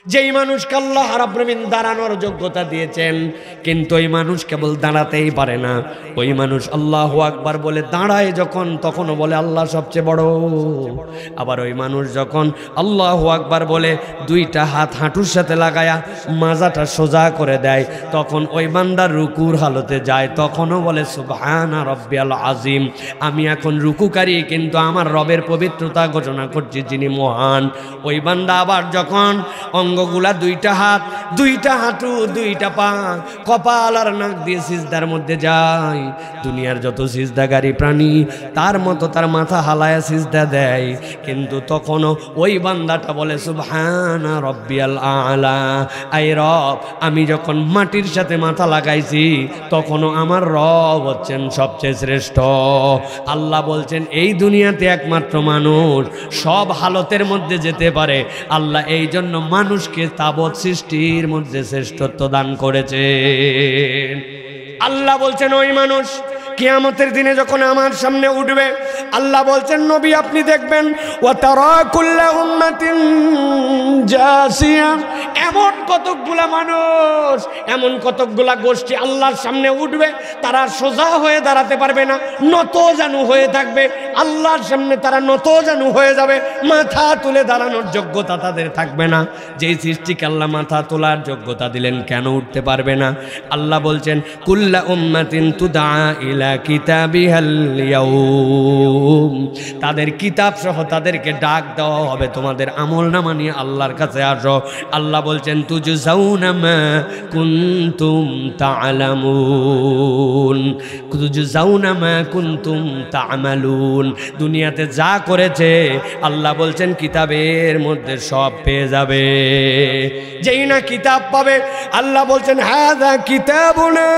যেই মানুষকে আল্লাহ রাব্বুল আলামিন দাঁড়ানোর যোগ্যতা দিয়েছেন, কিন্তু ওই মানুষ কেবল দাঁড়াতেই পারে না। ওই মানুষ আল্লাহু আকবার বলে দাঁড়ায় যখন, তখনও বলে আল্লাহ সবচেয়ে বড়। আবার ওই মানুষ যখন আল্লাহু আকবার বলে দুইটা হাত হাঁটুর সাথে লাগায়া মাজাটা সোজা করে দেয়, তখন ওই বান্দার রুকুর হালতে যায়, তখনও বলে সুবহানা রাব্বিয়াল আযীম। আমি এখন রুকুকারী, কিন্তু আমার রবের পবিত্রতা ঘোষণা করছি যিনি মহান। ওই বান্দা আবার যখন অঙ্গগুলা দুইটা হাত, দুইটা হাঁটু, দুইটা পা, কপাল আর নাক দিয়ে সিজদার মধ্যে যায়, দুনিয়ার যত সিজদাগারী প্রাণী তার মতো তার মাথা হালায়া সিজদা দেয়, কিন্তু তখনও ওই বান্দাটা বলে সুবহানা রাব্বিয়াল আ'লা। আই রব, আমি যখন মাটির সাথে মাথা লাগাইছি, তখনও আমার রব হচ্ছেন সবচেয়ে শ্রেষ্ঠ। আল্লাহ বলছেন এই দুনিয়াতে একমাত্র মানুষ সব হালতের মধ্যে যেতে পারে। আল্লাহ এই জন্য মানুষকে তাবৎ সৃষ্টির মধ্যে শ্রেষ্ঠত্ব দান করেছে। আল্লাহ বলছেন ওই মানুষ কিয়ামতের দিনে যখন আমার সামনে উঠবে, আল্লাহ বলছেন নবী আপনি দেখবেন ওয়া তারা কুল্লা উম্মাতিন জাসিয়া, এমন কতকগুলা মানুষ, এমন কতকগুলা গোষ্ঠী আল্লাহর সামনে উঠবে, তারা সোজা হয়ে দাঁড়াতে পারবে না, নত জানু হয়ে থাকবে। আল্লাহর সামনে তারা নত জানু হয়ে যাবে, মাথা তুলে দাঁড়ানোর যোগ্যতা তাদের থাকবে না। যেই সৃষ্টিকে আল্লাহ মাথা তোলার যোগ্যতা দিলেন, কেন উঠতে পারবে না? আল্লাহ বলছেন কুল্লা উম্মাতিন তুদা ইলা কিতাবিহাল ইয়াউম, তাদের কিতাব সহ তাদেরকে ডাক দেওয়া হবে, তোমাদের আমলনামা নিয়ে আল্লাহর কাছে আসো। আল্লাহ বলছেন তুজজাউনা মা কুনতুম তা'লামুন, তুজজাউনা মা কুনতুম তা'মালুন। দুনিয়াতে যা করেছে আল্লাহ বলছেন কিতাবের মধ্যে সব পেয়ে যাবে। যেই না কিতাব পাবে, আল্লাহ বলছেন হাযা কিতাবুনা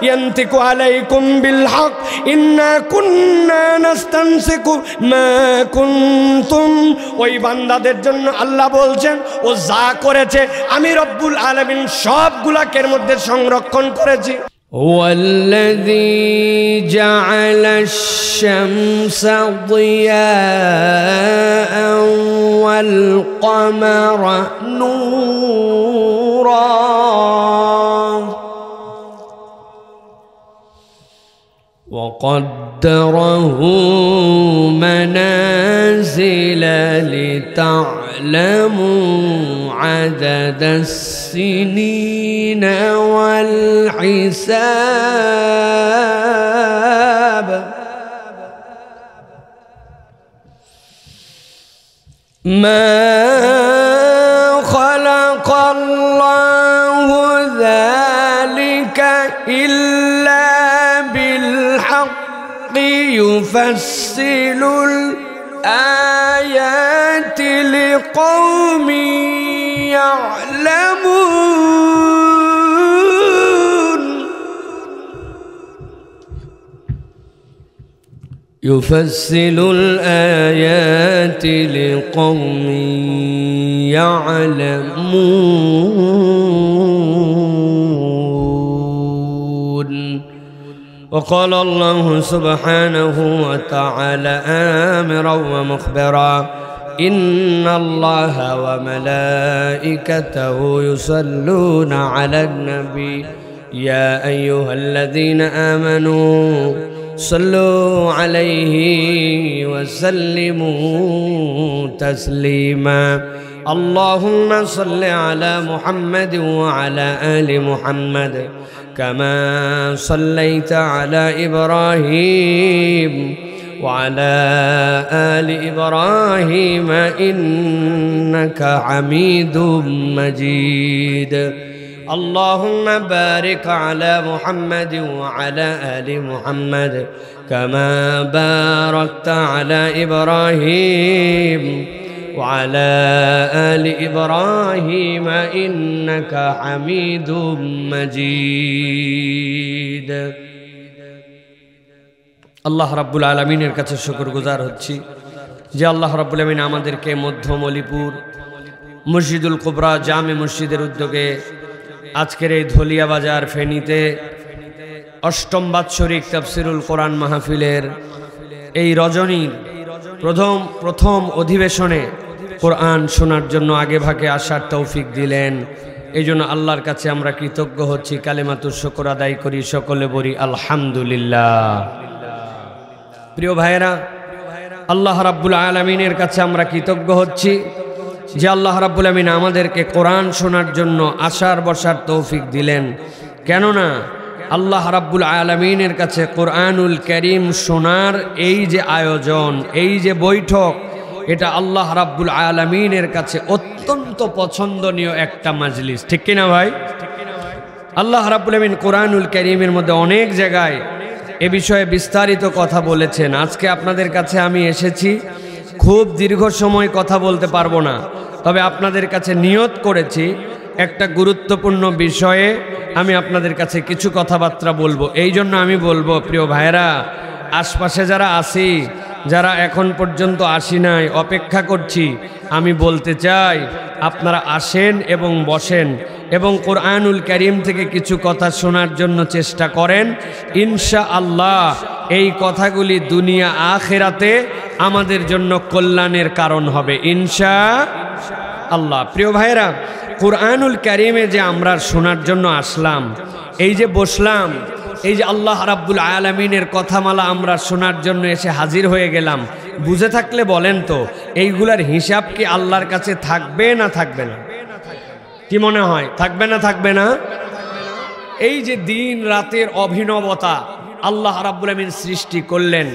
ইয়ানতিকু আলাইকুম বিল হক ইন্না কুন্না নাস্তানসিকু মা কুনতুম। ওই বান্দাদের জন্য আল্লাহ বলছেন ও যা করেছে আমি রব্বুল আলামিন সবগুলাকের মধ্যে সংরক্ষণ করেছি। والذي جعل الشمس ضياء والقمر نورا وقدره منازل لتعلموا عدد السنين والحساب ما خلق الله ذلك إلا بالحق يفصل الآيات لقوم يعلمون يفصل الآيات لقوم يعلمون. وقال الله سبحانه وتعالى آمرا ومخبرا إن الله وملائكته يصلون على النبي يا أيها الذين آمنوا صلوا عليه وسلموا تسليما. اللهم صل على محمد وعلى آل محمد كما صليت على إبراهيم وعلى آل إبراهيم إنك حميد مجيد. اللهم بارك على محمد وعلى آل محمد كما باركت على إبراهيم وعلى آل إبراهيم إنك حميد مجيد. আল্লাহ রাব্বুল আলামিনের কাছে শুকরগুজার হচ্ছি যে আল্লাহ রাব্বুল আলামিন আমাদেরকে মধ্যম অলিপুর মসজিদুল কুবরা জামে মসজিদের উদ্যোগে আজকের এই ধলিয়া বাজার ফেনীতে অষ্টম বাৎসরিক তাফসিরুল কোরআন মাহফিলের এই রজনীর প্রথম অধিবেশনে কোরআন শোনার জন্য আগে ভাগে আসার তৌফিক দিলেন। এই জন্য আল্লাহর কাছে আমরা কৃতজ্ঞ হচ্ছি, কালেমাতুশ শুকর আদায় করি, সকলে বলি আলহামদুলিল্লাহ। প্রিয় ভাইয়েরা, আল্লাহ রাব্বুল আলামিনের কাছে আমরা কৃতজ্ঞ হচ্ছি যে আল্লাহ রাব্বুল আলামিন আমাদেরকে কোরআন শোনার জন্য আসার বসার তৌফিক দিলেন। কেননা আল্লাহ রাব্বুল আলামিনের কাছে কোরআনুল কারীম শোনার এই যে আয়োজন, এই যে বৈঠক, এটা আল্লাহ রাব্বুল আলামিনের কাছে অত্যন্ত পছন্দনীয় একটা মাজলিস, ঠিক কিনা ভাই? আল্লাহ রাব্বুল আলামিন কোরআনুল কারীমের মধ্যে অনেক জায়গায় এ বিষয়ে বিস্তারিত কথা বলেছেন। আজকে আপনাদের কাছে আমি এসেছি, খুব দীর্ঘ সময় কথা বলতে পারবো না, তবে আপনাদের কাছে নিয়ত করেছি একটা গুরুত্বপূর্ণ বিষয়ে আমি আপনাদের কাছে কিছু কথাবার্তা বলবো। এই জন্য আমি বলবো, প্রিয় ভাইরা, আশপাশে যারা আছি, যারা এখন পর্যন্ত আসি নাই, অপেক্ষা করছি, আমি বলতে চাই আপনারা আসেন এবং বসেন এবং কোরআনুল কারীম থেকে কিছু কথা শোনার জন্য চেষ্টা করেন। ইনশাআল্লাহ এই কথাগুলি দুনিয়া আখিরাতে আমাদের জন্য কল্যাণের কারণ হবে ইনশাআল্লাহ। প্রিয় ভাইরা, কোরআনুল কারীমে যে আমরা শোনার জন্য আসলাম, এই যে বসলাম, এই যে আল্লাহ রাব্বুল আলামিনের কথামালা আমরা শোনার জন্য এসে হাজির হয়ে গেলাম, বুঝে থাকলে বলেন তো এইগুলার হিসাব কি আল্লাহর কাছে থাকবে না থাকবে না? কি মনে হয়, থাকবে না থাকবে না? এই যে দিন রাতের অভিনবতা আল্লাহ রাব্বুল আলামিন সৃষ্টি করলেন,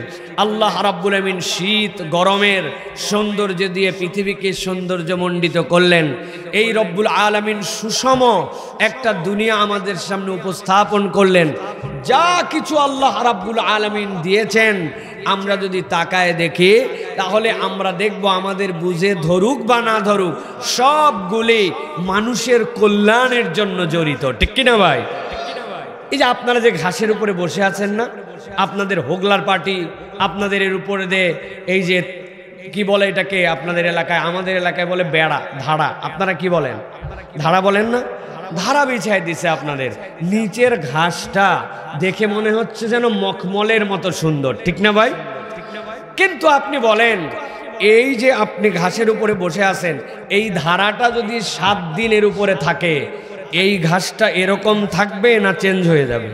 আল্লাহ রাব্বুল আলামিন শীত গরমের সৌন্দর্য দিয়ে পৃথিবীকে সৌন্দর্যমণ্ডিত করলেন। এই রব্বুল আলামিন সুষম একটা দুনিয়া আমাদের সামনে উপস্থাপন করলেন। যা কিছু আল্লাহ রাব্বুল আলামিন দিয়েছেন, আমরা যদি তাকায় দেখি তাহলে আমরা দেখব আমাদের বুঝে ধরুক বা না ধরুক, সবগুলি মানুষের কল্যাণের জন্য জড়িত, ঠিক কিনা ভাই? এই যে আপনারা যে ঘাসের উপরে বসে আছেন না, আপনাদের হোগলার পার্টি, আপনাদের এর উপরে দে এই যে কি বলে এটাকে আপনাদের এলাকায়, আমাদের এলাকায় বলে বেড়া, ধাড়া, আপনারা কি বলেন? ধাড়া বলেন না? ধারা বিছায় দিছে আপনাদের। নিচের ঘাসটা দেখে মনে হচ্ছে যেন মখমলের মতো সুন্দর, ঠিক না ভাই? কিন্তু আপনি বলেন, এই যে আপনি ঘাসের উপরে বসে আছেন, এই ধারাটা যদি 7 দিনের উপরে থাকে, এই ঘাসটা এরকম থাকবে না চেঞ্জ হয়ে যাবে?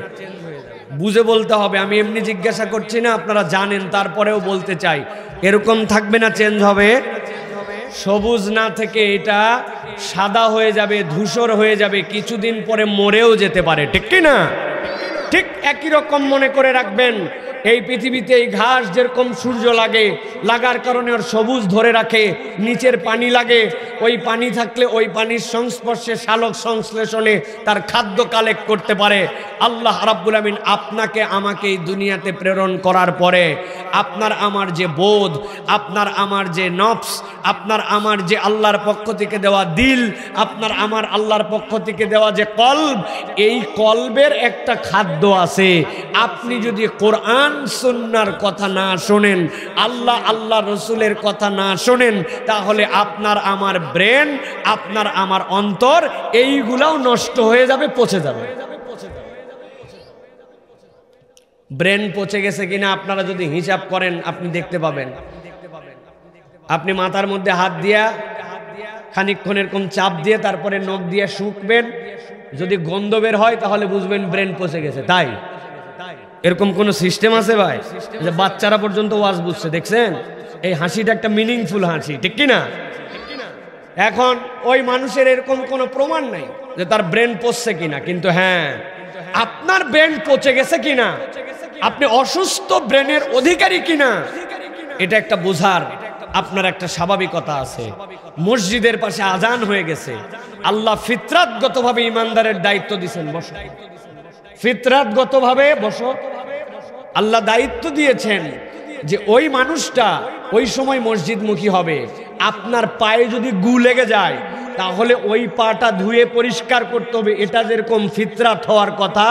বুঝে বলতে হবে, আমি এমনি জিজ্ঞাসা করছি না, আপনারা জানেন, তারপরেও বলতে চাই, এরকম থাকবে না চেঞ্জ হবে? সবুজ না থেকে এটা সাদা হয়ে যাবে, ধূসর হয়ে যাবে, কিছুদিন পরে মরেও যেতে পারে, ঠিক কি না? ঠিক একই রকম মনে করে রাখবেন, এই পৃথিবীতে এই ঘাস যেরকম সূর্য লাগে, লাগার কারণে ওর সবুজ ধরে রাখে, নিচের পানি লাগে, ওই পানি থাকলে ওই পানির সংস্পর্শে সালোক সংশ্লেষণে তার খাদ্য কালেক্ট করতে পারে। আল্লাহ রাব্বুল আমিন আপনাকে আমাকে এই দুনিয়াতে প্রেরণ করার পরে আপনার আমার যে বোধ, আপনার আমার যে নফস, আপনার আমার যে আল্লাহর পক্ষ থেকে দেওয়া দিল, আপনার আমার আল্লাহর পক্ষ থেকে দেওয়া যে কলব, এই কলবের একটা খাদ্য আছে। আপনি যদি কোরআন সুন্নাহর কথা না শোনেন, আল্লাহ রসুলের কথা না শোনেন, তাহলে আপনার আমার ব্রেন, আপনার আমার অন্তর, এইগুলাও নষ্ট হয়ে যাবে, পচে যাবে। ব্রেন পচে গেছে কিনা আপনারা যদি হিসাব করেন, আপনি দেখতে পাবেন। আপনি মাথার মধ্যে হাত দিয়া খানিকক্ষণ এরকম চাপ দিয়ে তারপরে নখ দিয়ে শুকবেন, যদি গন্ধ বের হয় তাহলে বুঝবেন ব্রেন পচে গেছে। তাই এরকম কোন সিস্টেম আছে ভাই? যে বাচ্চারা পর্যন্ত ওয়াজ বুঝছে, দেখছেন? এই হাসিটা একটা মিনিংফুল হাসি, ঠিক কিনা? এখন ওই মানুষের এরকম কোনো প্রমাণ নাই যে তার ব্রেন পচছে কিনা, কিন্তু হ্যাঁ, আপনার ব্রেন পচে গেছে কিনা, আপনি অসুস্থ ব্রেনের অধিকারী কিনা, এটা একটা বোঝার আপনার একটা স্বাভাবিকতা আছে। মসজিদের পাশে আজান হয়ে গেছে, আল্লাহ ফিতরাতগতভাবে ইমানদারের দায়িত্ব দিয়েছেন, বসো, ফিতরাতগতভাবে বসো। আল্লাহ দায়িত্ব দিয়েছেন যে ওই মানুষটা ওই সময় মসজিদমুখী হবে, আপনার পায়ে যদি গু লেগে যায় তাহলে ওই পাটা ধুয়ে পরিষ্কার করতে হবে। এটা যেরকম ফিতরাত হওয়ার কথা,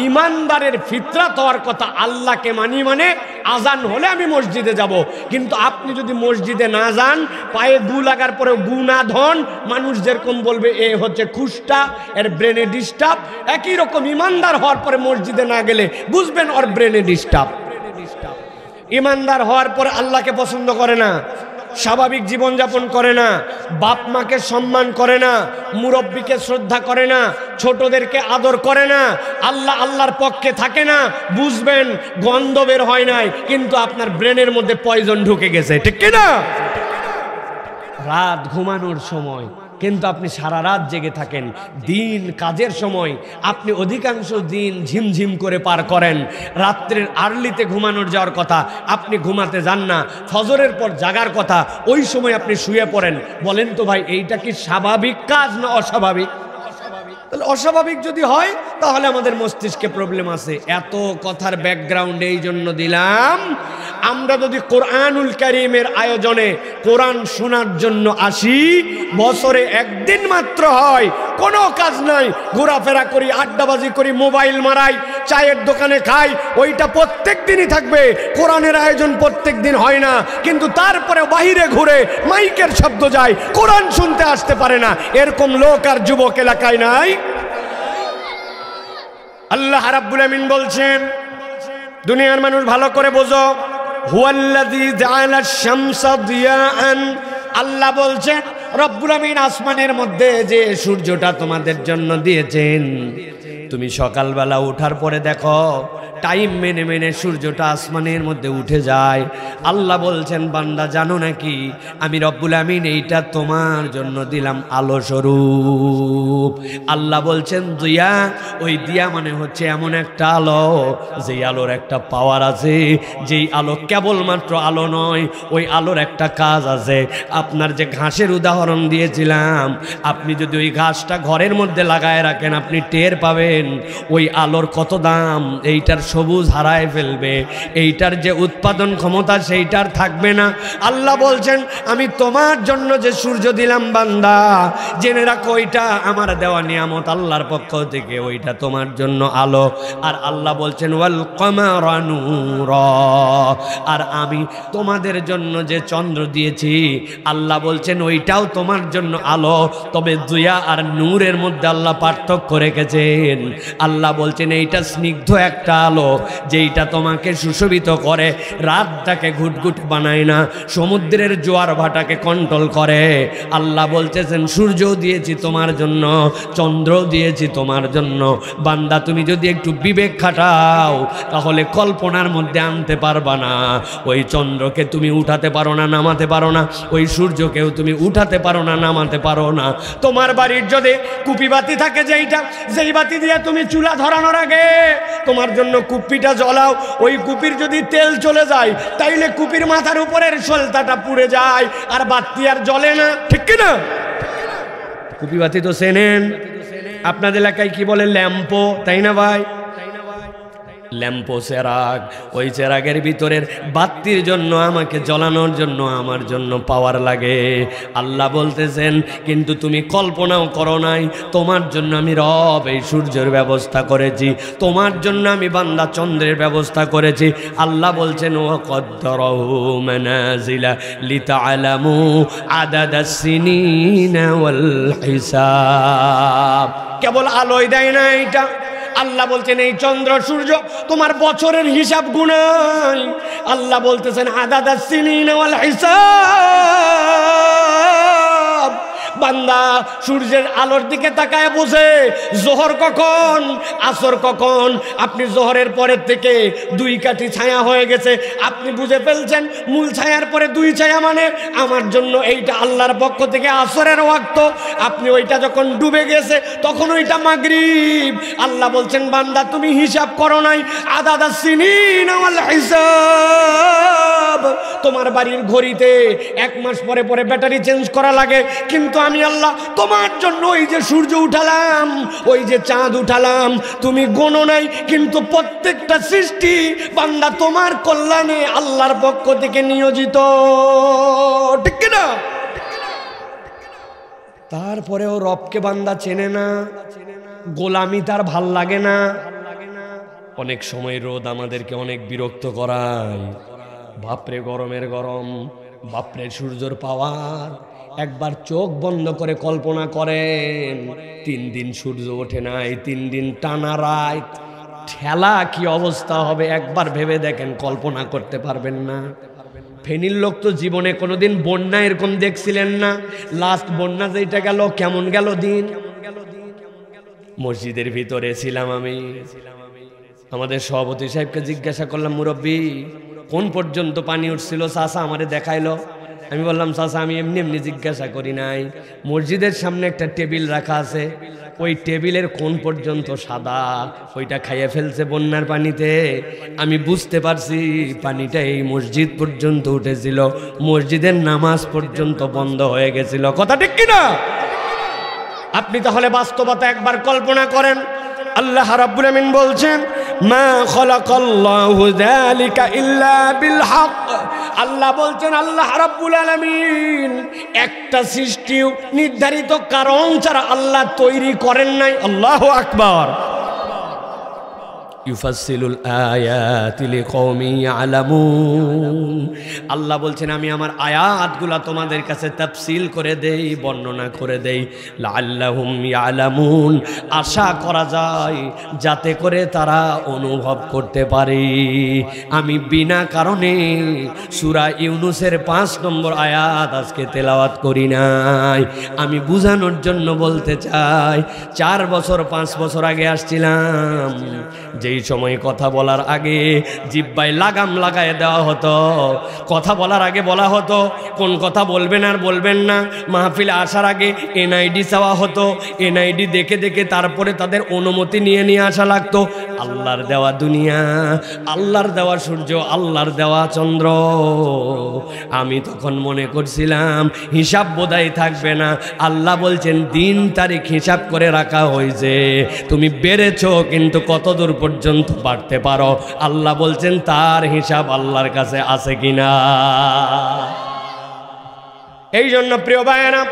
ইমানদারের ফিতরাত হওয়ার কথা, আল্লাহকে মানি মানে আজান হলে আমি মসজিদে যাব। কিন্তু আপনি যদি মসজিদে না যান, পায়ে গু লাগার পরে গু না ধন, মানুষ যেরকম বলবে এ হচ্ছে খুস্টা, এর ব্রেনে ডিস্টার্ব। একই রকম ইমানদার হওয়ার পরে মসজিদে না গেলে বুঝবেন ওর ব্রেনে ডিস্টার্ব। ইমানদার হওয়ার পরে আল্লাহকে পছন্দ করে না, স্বাভাবিক জীবনযাপন করে না, বাপ মাকে সম্মান করে না, মুরব্বীকে শ্রদ্ধা করে না, ছোটদেরকে আদর করে না, আল্লাহর পক্ষে থাকে না, বুঝবেন গন্ধ বের হয় নাই, কিন্তু আপনার ব্রেনের মধ্যে পয়জন ঢুকে গেছে, ঠিক কি না? রাত ঘুমানোর সময় কিন্তু আপনি সারা রাত জেগে থাকেন, দিন কাজের সময় আপনি অধিকাংশ দিন ঝিমঝিম করে পার করেন, রাত্রের আর্লিতে ঘুমানোর যাওয়ার কথা আপনি ঘুমাতে যান না, ফজরের পর জাগার কথা ওই সময় আপনি শুয়ে পড়েন। বলেন তো ভাই, এইটা কি স্বাভাবিক কাজ না অস্বাভাবিক? তাহলে অস্বাভাবিক যদি হয় তাহলে আমাদের মস্তিষ্কে প্রবলেম আছে। এত কথার ব্যাকগ্রাউন্ড এই জন্য দিলাম, আমরা যদি কোরআনুল কারীমের আয়োজনে কোরআন শোনার জন্য আসি, বছরে একদিন মাত্র হয়, কোনো কাজ নাই, ঘোরাফেরা করি, আড্ডাবাজি করি, মোবাইল মারাই, চায়ের দোকানে খাই, ওইটা প্রত্যেক দিনই থাকবে। কোরআনের আয়োজন প্রত্যেক দিন হয় না, কিন্তু তারপরে বাহিরে ঘুরে মাইকের শব্দ যায়, কোরআন শুনতে আসতে পারে না, এরকম লোক আর যুবক এলাকায় নাই। আল্লাহ রাব্বুল আমিন বলছেন, দুনিয়ার মানুষ ভালো করে বোঝো, হুয়াল্লাযী জাআলাশ শামসা দিয়াআন, আল্লাহ বলছেন রব্বুল আমিন আসমানের মধ্যে যে সূর্যটা তোমাদের জন্য দিয়েছেন, তুমি সকালবেলা ওঠার পরে দেখো টাইম মেনে মেনে সূর্যটা আসমানের মধ্যে উঠে যায়। আল্লাহ বলছেন, বান্দা জানো নাকি আমি রব্বুল আমিন এইটা তোমার জন্য দিলাম আলো স্বরূপ। আল্লাহ বলছেন দিয়া, ওই দিয়া মানে হচ্ছে এমন একটা আলো যেই আলোর একটা পাওয়ার আছে, যেই আলো কেবলমাত্র আলো নয়, ওই আলোর একটা কাজ আছে। আপনার যে ঘাসের উদাহরণ দিয়েছিলাম, আপনি যদি ওই ঘাসটা ঘরের মধ্যে লাগায় রাখেন আপনি টের পাবেন ওই আলোর কত দাম। এইটার সবুজ হারায় ফেলবে, এইটার যে উৎপাদন ক্ষমতা সেইটার থাকবে না। আল্লাহ বলছেন আমি তোমার জন্য যে সূর্য দিলাম বান্দা, জেনে রাখো ওইটা আমার দেওয়া নিয়ামত আল্লাহর পক্ষ থেকে, ওইটা তোমার জন্য আলো। আর আল্লাহ বলছেন ওয়াল কমারা নূরা, আর আমি তোমাদের জন্য যে চন্দ্র দিয়েছি, আল্লাহ বলছেন ওইটাও তোমার জন্য আলো। তবে দুয়া আর নূরের মধ্যে আল্লাহ পার্থক্য রেখেছেন। আল্লাহ বলছেন এইটা স্নিগ্ধ একটা আলো যেইটা তোমাকে সুশোভিত করে, রাতটাকে ঘুটঘুট বানায় না, সমুদ্রের জোয়ার ভাটাকে কন্ট্রোল করে। আল্লাহ বলতেছেন সূর্যও দিয়েছি তোমার জন্য, চন্দ্রও দিয়েছি তোমার জন্য। বান্দা তুমি যদি একটু বিবেক খাটাও তাহলে কল্পনার মধ্যে আনতে পারবা না। ওই চন্দ্রকে তুমি উঠাতে পারো না, নামাতে পারো না, ওই সূর্যকেও তুমি উঠাতে পারো না, নামাতে পারো না। তোমার বাড়ির যদি কুপি বাতি থাকে, যেই বাতি দিয়ে তুমি চুলা ধরানোর আগে তোমার জন্য কুপিটা জ্বলাও, ওই কুপির যদি তেল চলে যায় তাইলে কুপির মাথার উপরের সলতাটা পুড়ে যায়, আর বাতি আর জ্বলে না, ঠিক কি না? কুপি বাতি তো চেনেন, আপনাদের এলাকায় কি বলে ল্যাম্পো, তাই না ভাই? ল্যাম্পো চেরাগ, ওই চেরাগের ভিতরের বাতির জন্য আমাকে জ্বলানোর জন্য আমার জন্য পাওয়ার লাগে। আল্লাহ বলতেছেন কিন্তু তুমি কল্পনাও করো নাই, তোমার জন্য আমি রব এই সূর্যের ব্যবস্থা করেছি, তোমার জন্য আমি বান্দা চন্দ্রের ব্যবস্থা করেছি। আল্লাহ বলছেন ও কদ্দারাহু মানাজিলা লিতাআলামু আদাদাস সিনিনা ওয়াল হিসাব। কেবল আলোয় দেয় না এইটা, আল্লাহ বলছেন এই চন্দ্র সূর্য তোমার বছরের হিসাব গুনাই। আল্লাহ বলতেছেন আদাদাস সিনিনা ওয়াল হিসাব। বান্দা সূর্যের আলোর দিকে তাকায় বোঝে জোহর কখন, আসর কখন। আপনি জোহরের পরের থেকে 2 কাঠি ছায়া হয়ে গেছে, আপনি বুঝে ফেলছেন মূল ছায়ার পরে 2 ছায়া মানে আমার জন্য এইটা আল্লাহর পক্ষ থেকে আসরের ওয়াক্ত। আপনি ওইটা যখন ডুবে গেছে তখন ওইটা মাগরিব। আল্লাহ বলছেন বান্দা তুমি হিসাব করো নাই, আদাদাস সিনিনা ওয়াল হিসাব। তোমার বাড়ির ঘড়িতে 1 মাস পরে পরে ব্যাটারি চেঞ্জ করা লাগে, কিন্তু আমি আল্লাহ তোমার জন্য ওই যে সূর্য উঠালাম, ওই যে চাঁদ উঠালাম, তুমি গোনো নাই, কিন্তু প্রত্যেকটা সৃষ্টি বান্দা তোমার কল্যাণে আল্লাহর পক্ষ থেকে নিয়োজিত, ঠিক কিনা? তারপরেও রবকে বান্দা চেনে না, গোলামি তার ভাল লাগে না। অনেক সময় রোদ আমাদেরকে অনেক বিরক্ত করায়, বাপরে গরমের গরম, বাপরে সূর্যর পাওয়ার। একবার চোখ বন্ধ করে কল্পনা করেন 3 দিন সূর্য ওঠে নাই, 3 দিন টানা রাত, ঠেলা কি অবস্থা হবে একবার ভেবে দেখেন, কল্পনা করতে পারবেন না। ফেনীর লোক তো জীবনে কোনোদিন বন্যা এরকম দেখছিলেন না। লাস্ট বন্যা যেটা গেল, কেমন গেল দিন। মসজিদের ভিতরে ছিলাম আমি, আমাদের সভাপতি সাহেবকে জিজ্ঞাসা করলাম, মুরব্বী কোন পর্যন্ত পানি উঠছিল? চাচা আমারে দেখাইলো। আমি বললাম, চাচা আমি এমনি এমনি জিজ্ঞাসা করি নাই, মসজিদের সামনে একটা টেবিল রাখা আছে, ওই টেবিলের কোন পর্যন্ত সাদা, ওইটা খাইয়ে ফেলছে বন্যার পানিতে। আমি বুঝতে পারছি পানিটা এই মসজিদ পর্যন্ত উঠেছিল, মসজিদের নামাজ পর্যন্ত বন্ধ হয়ে গেছিল। কথা ঠিক কিনা? আপনি তাহলে বাস্তবতা একবার কল্পনা করেন। আল্লাহ রাব্বুল আমিন বলছেন, মা খালাকাল্লাহু যালিকা ইল্লা বিল হক। আল্লাহ বলছেন, আল্লাহ রাব্বুল আলামিন একটা সৃষ্টি নির্ধারিত কারণ ছাড়া আল্লাহ তৈরি করেন নাই। আল্লাহু আকবার। ইউফাসসিলুল আয়াতি লিকওমি ইয়ালামুন। আল্লাহ বলছেন, আমি আমার আয়াতগুলা তোমাদের কাছে তাফসীল করে দেই, বর্ণনা করে দেই, লাআল্লাহুম ইয়ালামুন, আশা করা যায় যাতে করে তারা অনুভব করতে পারে। আমি বিনা কারণে সূরা ইউনূসের 5 নম্বর আয়াত আজকে তেলাওয়াত করি নাই। আমি বুঝানোর জন্য বলতে চাই, 4 বছর 5 বছর আগে আসছিলাম, যেই সময় কথা বলার আগে জিহ্বায় লাগাম লাগায় দেওয়া হতো। কথা বলার আগে বলা হতো কোন কথা বলবেন আর বলবেন না। মাহফিলে আসার আগে এনআইডি চাওয়া হতো, এনআইডি দেখে দেখে তারপরে তাদের অনুমতি নিয়ে নিয়ে আসা লাগতো। আল্লাহর দেওয়া দুনিয়া, আল্লাহর দেওয়া সূর্য, আল্লাহর দেওয়া চন্দ্র। আমি তখন মনে করছিলাম হিসাব বোধহয় থাকবে না। আল্লাহ বলছেন, দিন তারিখ হিসাব করে রাখা হয়েছে, তুমি বেড়েছো কিন্তু কত দূর পর্যন্ত বাড়তে পারো। আল্লাহ বলছেন তার হিসাব আল্লাহর কাছে আছে কিনা। এই জন্য প্রিয় ভাইয়েরা,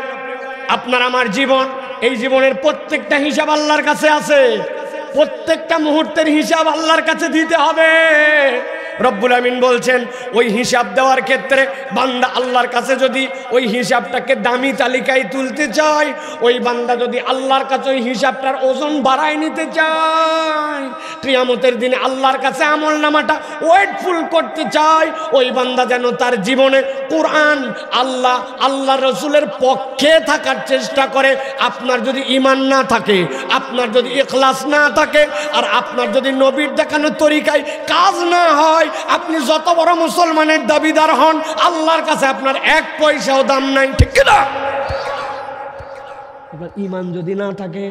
আপনার আমার জীবন, এই জীবনের প্রত্যেকটা হিসাব আল্লাহর কাছে আছে। প্রত্যেকটা মুহূর্তের হিসাব আল্লাহর কাছে দিতে হবে। রব্বুল আমিন বলছেন, ওই হিসাব দেওয়ার ক্ষেত্রে বান্দা আল্লাহর কাছে যদি ওই হিসাবটাকে দামি তালিকায় তুলতে চায়, ওই বান্দা যদি আল্লাহর কাছে ওই হিসাবটার ওজন বাড়ায় নিতে চায়, কিয়ামতের দিনে আল্লাহর কাছে আমলনামাটা ওয়েটফুল করতে চায়, ওই বান্দা যেন তার জীবনে কোরআন, আল্লাহ, আল্লাহ রসুলের পক্ষে থাকার চেষ্টা করে। আপনার যদি ঈমান না থাকে, আপনার যদি ইখলাস না থাকে, আর আপনার যদি নবীর দেখানো তরিকায় কাজ না হয়, আপনি যত বড় মুসলমানের দাবিদার হন, আল্লাহর কাছে আপনার 1 পয়সাও দাম নাই। ঠিক না? আপনার ঈমান যদি না থাকে,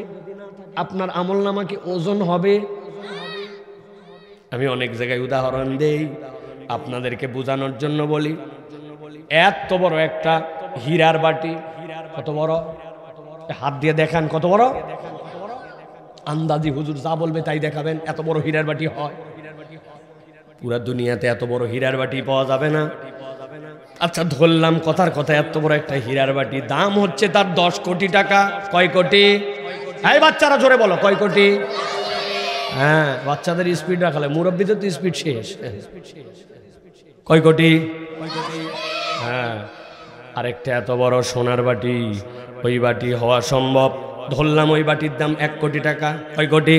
আপনার আমলনামা কি ওজন হবে? আমি অনেক জায়গায় উদাহরণ দেই, আপনাদেরকে বোঝানোর জন্য বলি। এত বড় একটা হীরার বাটি, কত বড়? হাত দিয়ে দেখান কত বড়। আন্দাজি হুজুর যা বলবে তাই দেখাবেন। এত বড় হীরার বাটি হয়? পুরা দুনিয়াতে এত বড় হীরার বাটি পাওয়া যাবে না। আচ্ছা ধরলাম কথার কথা, এত বড় একটা হীরার বাটি, দাম হচ্ছে তার 10 কোটি টাকা। কয় কোটি? এই বাচ্চারা জোরে বলো, কয় কোটি? হ্যাঁ, বাচ্চাদের স্পিড রাখালে, মুরব্বীদের তো স্পিড শেষ। কয় কোটি? হ্যাঁ। আরেকটা এত বড় সোনার বাটি, ওই বাটি হওয়া সম্ভব। ধরলাম ওই বাটির দাম 1 কোটি টাকা। কয় কোটি?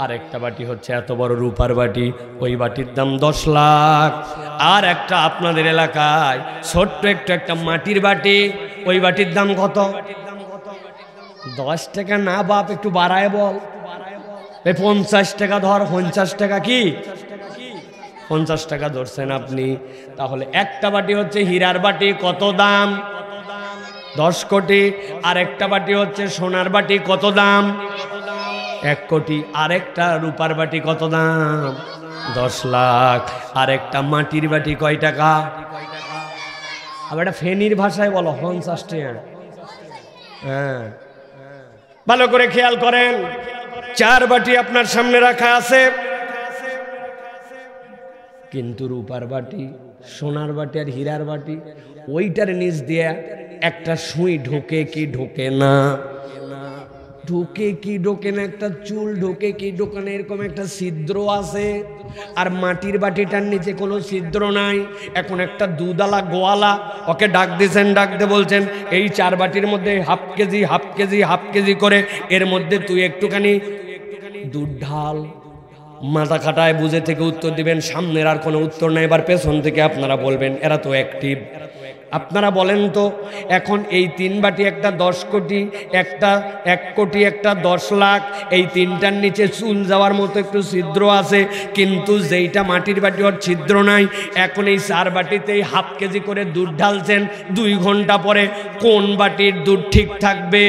আরেকটা বাটি হচ্ছে এত বড় রূপার বাটি, ওই বাটির দাম 10 লাখ। আর একটা আপনাদের এলাকায় ছোট্ট একটু একটা মাটির বাটি, ওই বাটির দাম কত? 10 টাকা না বাপ, একটু বাড়ায় বল। 50 টাকা ধর। 50 টাকা কি? 50 টাকা ধরছেন আপনি। তাহলে একটা বাটি হচ্ছে হীরার বাটি, কত দাম? 10 কোটি। আর একটা বাটি হচ্ছে সোনার বাটি, কত দাম? 1 কোটি। আরেকটা রূপার বাটি কত দাম? 10 লাখ। আরেকটা মাটির বাটি কয় টাকা? আবার এটা ফেনীর ভাষায় বলো 50 টাকা। হ্যাঁ, ভালো করে খেয়াল করেন। 4 বাটি আপনার সামনে রাখা আছে, কিন্তু রূপার বাটি, সোনার বাটি আর হীরার বাটি, ওইটার নিচ দিয়ে একটা সুই ঢোকে কি ঢোকে না? ঢোকে কি ঢোকে না? একটা চুল ঢোকে কি ঢোকে না? এরকম একটা ছিদ্র আছে। আর মাটির বাটিটার নিচে কোনো ছিদ্র নাই। এখন একটা দুধালা গোয়ালা ওকে ডাক দিয়েছেন, ডাকতে বলছেন, এই 4 বাটির মধ্যে হাফ কেজি করে এর মধ্যে তুই একটুখানি দুধ ঢাল। মাথা খাটায় বুঝে থেকে উত্তর দিবেন, সামনের আর কোনো উত্তর নাই, এবার পেছন থেকে আপনারা বলবেন। এরা তো অ্যাক্টিভ। আপনারা বলেন তো, এখন এই 3 বাটি, একটা 10 কোটি, একটা 1 কোটি, একটা 10 লাখ, এই 3টার নিচে চুল যাওয়ার মতো একটু ছিদ্র আছে, কিন্তু যেইটা মাটির বাটি ওর ছিদ্র নাই। এখন এই 4 বাটিতেই ½ কেজি করে দুধ ঢালছেন, 2 ঘন্টা পরে কোন বাটির দুধ ঠিক থাকবে?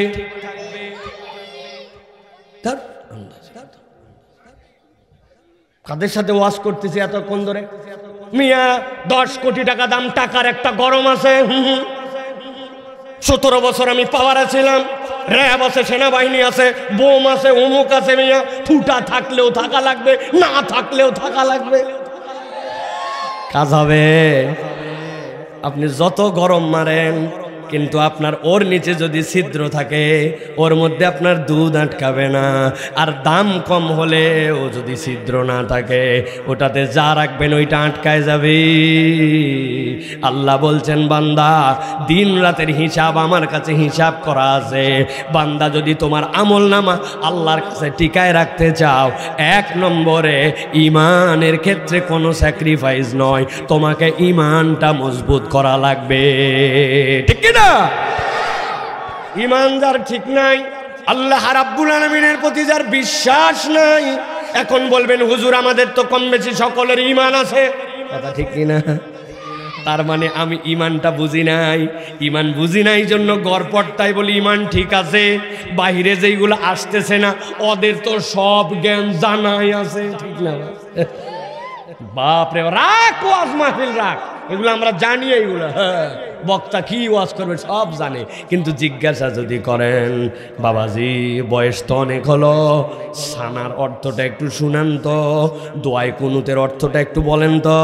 কাদের সাথে ওয়াজ করতেছি এতক্ষণ ধরে? মিয়া 10 কোটি টাকা দাম টাকার একটা গরম আছে। 17 বছর আমি পাওয়ারে ছিলাম, র্যাব আছে, সেনাবাহিনী আছে, বোম আছে, অমুক আছে। মিয়া ফুটা থাকলেও থাকা লাগবে, না থাকলেও থাকা লাগবে, কাজ হবে। আপনি যত গরম মারেন, কিন্তু আপনার ওর নিচে যদি ছিদ্র থাকে, ওর মধ্যে আপনার দুধ আটকাবে না। আর দাম কম হলে ও যদি ছিদ্র না থাকে, ওটাতে যা রাখবেন ওইটা আটকায় যাবে। আল্লাহ বলছেন, বান্দা দিন রাতের হিসাব আমার কাছে হিসাব করা আছে। বান্দা যদি তোমার আমল নামা আল্লাহর কাছে টিকায় রাখতে চাও, 1 নম্বরে ইমানের ক্ষেত্রে কোনো স্যাক্রিফাইস নয়, তোমাকে ইমানটা মজবুত করা লাগবে। ঠিক না? ইমান যার ঠিক নাই, আল্লাহ রাব্বুল আলামিনের প্রতি যার বিশ্বাস নাই, এখন বলবেন হুজুর আমাদের তো কম বেশি সকলের ইমান আছে। কথা ঠিক কিনা? তার মানে আমি ইমানটা বুঝি নাই। ইমান বুঝি নাই জন্য গড়পড়টাই বলি ইমান ঠিক আছে। বাহিরে যেইগুলো আসতেছে না, ওদের তো সব জ্ঞান জানাই আছে। ঠিক না? বাপরে, রাখ ওয়াজ মাহফিল রাখ, এগুলো আমরা জানি। এইগুলো বক্তা কি ওয়াজ করবে সব জানে, কিন্তু জিজ্ঞাসা যদি করেন, বাবাজি বয়স তো অনেক হলো, সানার অর্থটা একটু শুনান তো, দোয়ায় কুনুতের অর্থটা একটু বলেন তো।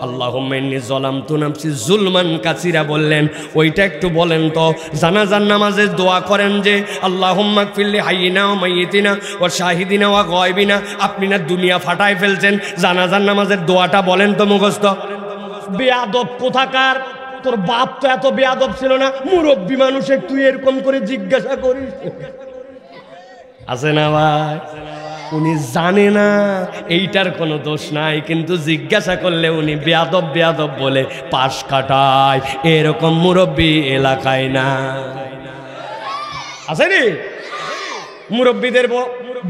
আল্লাহুম্মা ইন্নী যালামতু নাফসি যুলমান কাসীরা বললেন, ওইটা একটু বলেন তো। জানাজার নামাজে দোয়া করেন যে আল্লাহুম্মা গফিরলি হাইয়িনা ওয়া মাইয়িতিনা ওয়া শাহিদিনা ওয়া গায়বিনা, আপনি না দুনিয়া ফাটায় ফেলছেন, জানাজার নামাজের দোয়াটা বলেন তো মুখস্থ। বেয়াদব কোথাকার, তোর বাপ তো এত বেয়াদব ছিল না, মুরব্বী মানুষের তুই এরকম করে জিজ্ঞাসা করিস? আছে না ভাই? উনি জানে না, এইটার কোনো দোষ নাই, কিন্তু জিজ্ঞাসা করলে উনি বেয়াদব বেয়াদব বলে পাশ কাটায়। এরকম মুরব্বী এলাকায় না, আছে নি? মুরব্বীদের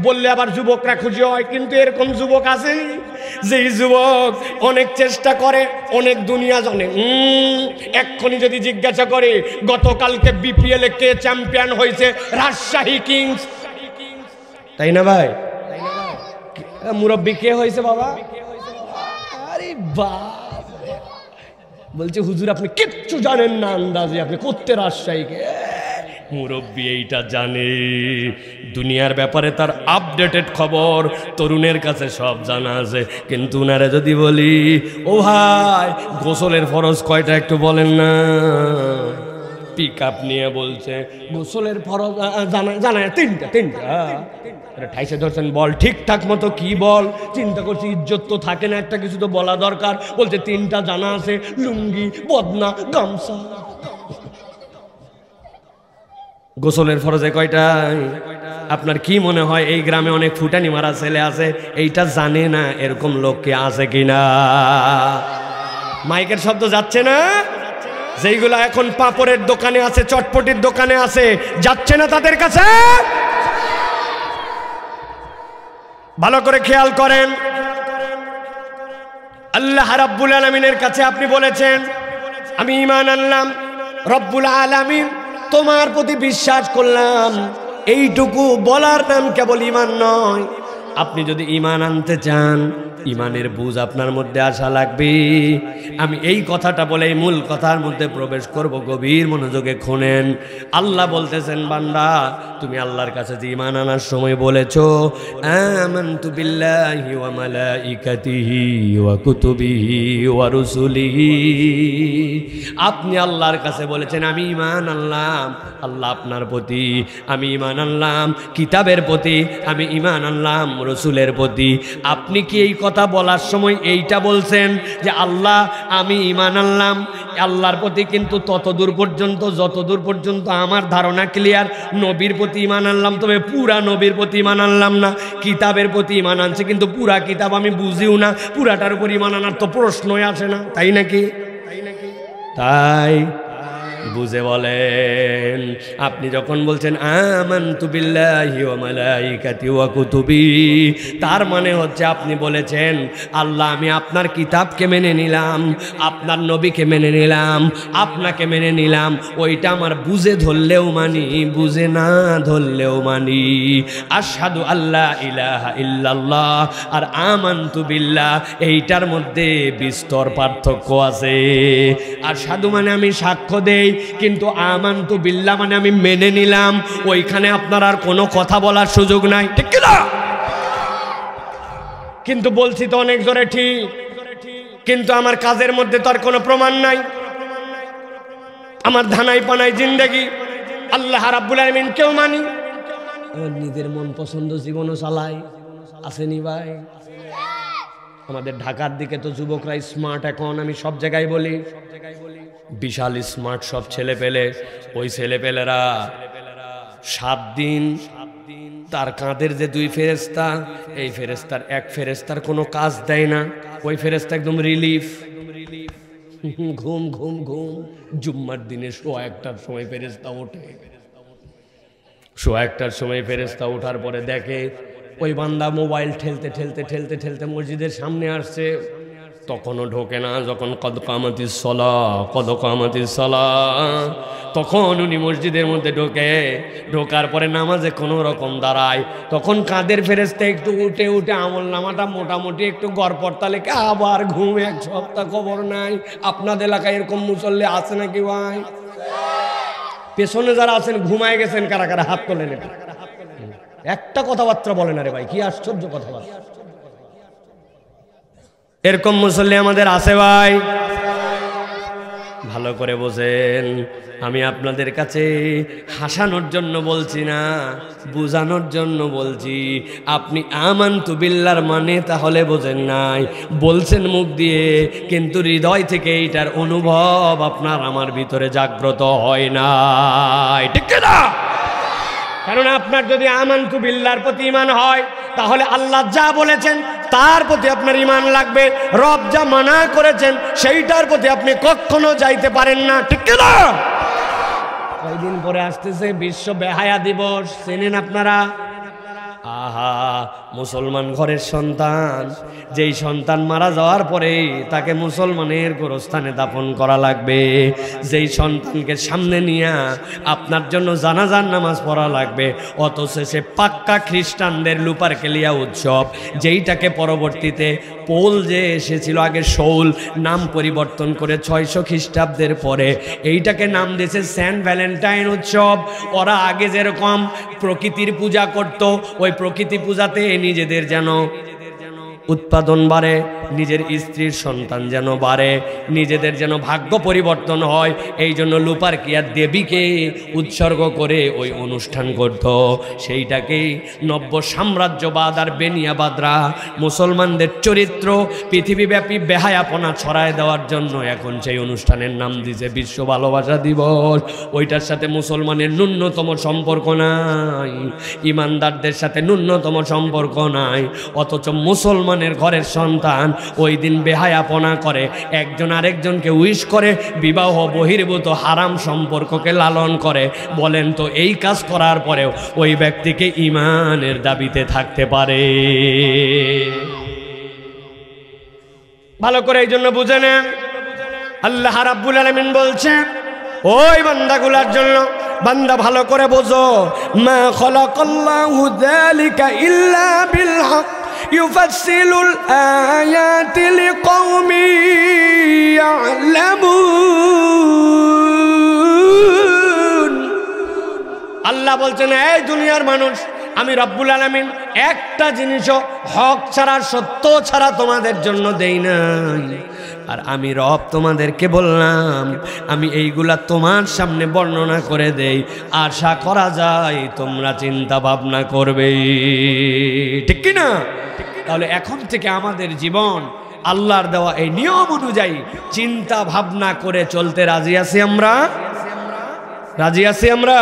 বললে আবার যুবকরা খুশি হয়, কিন্তু এরকম যুবক আছে যেই যুবক অনেক চেষ্টা করে, অনেক দুনিয়া জানে। এক্ষুনি যদি জিজ্ঞাসা করে গতকালকে বিপিএল এ কে চ্যাম্পিয়ন হয়েছে, রাজশাহী কিংস, তাই না ভাই? মুরব্বী কে হয়েছে বাবা? আরে বাপ, বলছে হুজুর আপনি কিচ্ছু জানেন না, আন্দাজে আপনি করতে রাজশাহীকে। মুরব্বী এইটা জানে, দুনিয়ার ব্যাপারে তার আপডেটেড খবর তরুণের কাছে সব জানা আছে। কিন্তু উনারে যদি বলি, ও ভাই গোসলের ফরজ কয়টা একটু বলেন না, পিক আপ নিয়ে বলছে গোসলের ফরজ জানা 3টা। ঠাইসে ধরছেন, বল ঠিকঠাক মতো কি বল। চিন্তা করছি ইজ্জত তো থাকে না, একটা কিছু তো বলা দরকার। বলছে 3টা জানা আছে, লুঙ্গি, বদনা, গামছা। গোসলের ফরজে কয়টা? আপনার কি মনে হয় এই গ্রামে অনেক ফুটানি মারা ছেলে আছে, এইটা জানে না এরকম লোক কে আছে কিনা? মাইকের শব্দ যাচ্ছে না? যেইগুলা এখন পাপড়ের দোকানে আছে, চটপটির দোকানে আছে, যাচ্ছে না তাদের কাছে? ভালো করে খেয়াল করেন, আল্লাহ রাব্বুল আলামিনের কাছে আপনি বলেছেন আমি ঈমান আনলাম, রব্বুল আলামিন তোমার প্রতি বিশ্বাস করলাম, এইটুকু বলার নাম কেবল ঈমান নয়। আপনি যদি ঈমান আনতে চান, ঈমানের বুঝ আপনার মধ্যে আসা লাগবে। আমি এই কথাটা বলে এই মূল কথার মধ্যে প্রবেশ করব, গভীর মনোযোগে শুনেন। আল্লাহ বলতেছেন, বান্দা তুমি আল্লাহর কাছে যে ঈমান আনার সময় বলেছো আমানতু বিল্লাহি ওয়া মালাইকাতিহি ওয়া কুতুবিহি ওয়া রুসুলিহি, আপনি আল্লাহর কাছে বলেছেন আমি ঈমান আনলাম আল্লাহ আপনার প্রতি, আমি ঈমান আনলাম কিতাবের প্রতি, আমি ঈমান আনলাম রসুলের প্রতি। আপনি কি এই কথা কথা বলার সময় এইটা বলছেন যে আল্লাহ আমি ঈমান আনলাম আল্লাহর প্রতি, কিন্তু ততদূর পর্যন্ত যতদূর পর্যন্ত আমার ধারণা ক্লিয়ার, নবীর প্রতি ঈমান আনলাম, তবে পুরা নবীর প্রতি ঈমান আনলাম না। কিতাবের প্রতি ঈমান আনছে কিন্তু পুরা কিতাব আমি বুঝিও না, পুরাটার উপর ঈমান আনার তো প্রশ্নই আসে না, তাই নাকি? তাই বুঝে বলেন। আপনি যখন বলছেন আমানতু বিল্লাহি ওয়া মালাইকাতি ওয়া কুতুবি, তার মানে হচ্ছে আপনি বলেছেন আল্লাহ আমি আপনার কিতাবকে মেনে নিলাম, আপনার নবীকে মেনে নিলাম, আপনাকে মেনে নিলাম। ওইটা আমার বুঝে ধরলেও মানি, বুঝে না ধরলেও মানি। আশহাদু আল্লা ইলাহা ইল্লাল্লাহ আর আমানতু বিল্লাহ, এইটার মধ্যে বিস্তর পার্থক্য আছে। আশহাদু মানে আমি সাক্ষ্য দেই, কিন্তু আমানতু বিল্লাহ মানে আমি মেনে নিলাম। ওইখানে আপনার আর কোনো কথা বলার সুযোগ নাই, ঠিক কি না? কিন্তু বলছি তো অনেক জোরে ঠিক, কিন্তু আমার কাজের মধ্যে তো আর কোনো প্রমাণ নাই। আমার ধানাই পানাই জিন্দেগি আল্লাহ রাব্বুল আলামিন কেউ মানি, নিজের মন পছন্দ জীবনও চালাই। আসেনি ভাই? আমাদের ঢাকার দিকে তো যুবকরা স্মার্ট, এখন আমি সব জায়গায় বলি বিশাল স্মার্ট সব ছেলে পেলে। ওই ছেলে পেলেরা 7 দিন তার কাঁধের যে 2 ফেরেস্তা, এই ফেরেস্তার এক ফেরেস্তার কোনো কাজ দেয় না, ওই ফেরেস্তা একদম রিলিফ। ঘুম ঘুম ঘুম। জুম্মার দিনে 1:15টার সময় ফেরেস্তা ওঠে, 1:15টার সময় ফেরেস্তা ওঠার পরে দেখে ওই বান্দা মোবাইল ঠেলতে ঠেলতে ঠেলতে ঠেলতে মসজিদের সামনে আসছে, তখনও ঢোকে না। যখন কদ কামাতিস সালাহ, কদ কামাতিস সালাহ, তখন উনি মসজিদের মধ্যে ঢোকার পরে নামাজে কোনো রকম দাঁড়ায়, তখন কাঁধের ফেরেস্তা একটু উঠে উঠে আমল নামাটা মোটামুটি একটু গড়পড়তা লেখে আবার ঘুম। 1 সপ্তাহ খবর নাই। আপনাদের এলাকায় এরকম মুসল্লি আছে নাকি ভাই? পেছনে যারা আছেন ঘুমায় গেছেন কারা কারা হাত তোলেন। একটা কথাবার্তা বলে না রে ভাই, কি আশ্চর্য কথাবার্তা। এরকম মুসল্লি আমাদের আছে ভাই, ভালো করে বোঝেন। আমি আপনাদের কাছে হাসানোর জন্য বলছি না, বুঝানোর জন্য বলছি। আপনি আমানতু বিল্লাহর মানে তাহলে বোঝেন নাই, বলছেন মুখ দিয়ে, কিন্তু হৃদয় থেকে এইটার অনুভব আপনার আমার ভিতরে জাগ্রত হয় না, ঠিক না? কারণ আপনার যদি আমানতু বিল্লাহর প্রতি ঈমান হয়, তাহলে আল্লাহ যা বলেছেন তার প্রতি আপনার ঈমান লাগবে। রব যা মানা করেছেন সেইটার প্রতি আপনি কখনো যাইতে পারেন না, ঠিক না? কয়দিন পরে আসতেছে বিশ্ব বেহায়া দিবস, চেনেন আপনারা? আহা, মুসলমান ঘরের সন্তান, যেই সন্তান মারা যাওয়ার পরে তাকে মুসলমানের গোরস্থানে দাফন করা লাগবে, যেই সন্তানকে সামনে নিয়ে আপনার জন্য জানাজার নামাজ পড়া লাগবে, অথচ সে পাক্কা খ্রিস্টানদের লুপার কেলিয়া উৎসব, যেইটাকে পরবর্তীতে পোল যে এসেছিল আগে শৌল, নাম পরিবর্তন করে 600 খ্রিস্টাব্দের পরে এইটাকে নাম দিয়েছে সেন্ট ভ্যালেন্টাইন উৎসব। ওরা আগে যেরকম প্রকৃতির পূজা করত, ওই প্রকৃতি পূজাতে নিজেদের যেন উৎপাদন বাড়ে, নিজের স্ত্রীর সন্তান যেন বাড়ে, নিজেদের যেন ভাগ্য পরিবর্তন হয়, এই জন্য লুপারকিয়া দেবীকে উৎসর্গ করে ওই অনুষ্ঠান করত। সেইটাকেই নব্য সাম্রাজ্যবাদ আর বেনিয়াবাদরা মুসলমানদের চরিত্র পৃথিবীব্যাপী বেহায়াপনা ছড়ায় দেওয়ার জন্য এখন সেই অনুষ্ঠানের নাম দিয়েছে বিশ্ব ভালোবাসা দিবস। ওইটার সাথে মুসলমানের ন্যূনতম সম্পর্ক নাই, ইমানদারদের সাথে ন্যূনতম সম্পর্ক নাই, অথচ মুসলমানের ঘরের সন্তান ওই দিন বেহায়াপনা করে, একজন আরেকজনকে উইশ করে, বিবাহ বহির্ভূত হারাম সম্পর্ককে লালন করে। বলেন তো এই কাজ করার পরেও ওই ব্যক্তিকে ঈমানের দাবিতে থাকতে পারে? ভালো করে এই জন্য বুঝে নেন, আল্লাহ রাব্বুল আলামিন বলছেন ওই বান্দাগুলার জন্য, বান্দা ভালো করে বোঝো, মা খালাকাল্লাহু যালিকা ইল্লা বিল হক ইউফাসসিলুল আয়াতি লিকওমি ইয়ালামুন। আল্লাহ বলছেন এই দুনিয়ার মানুষ, আমি রব্বুল আলামিন একটা জিনিসও হক ছাড়া সত্য ছাড়া তোমাদের জন্য দেই নাই। আর আমি রব তোমাদেরকে বললাম আমি এইগুলা তোমার সামনে বর্ণনা করে দেই, আশা করা যায় তোমরা চিন্তা ভাবনা করবে, ঠিক কি না? তাহলে এখন থেকে আমাদের জীবন আল্লাহর দেওয়া এই নিয়ম অনুযায়ী চিন্তা ভাবনা করে চলতে রাজি আছি আমরা? রাজি আছি আমরা?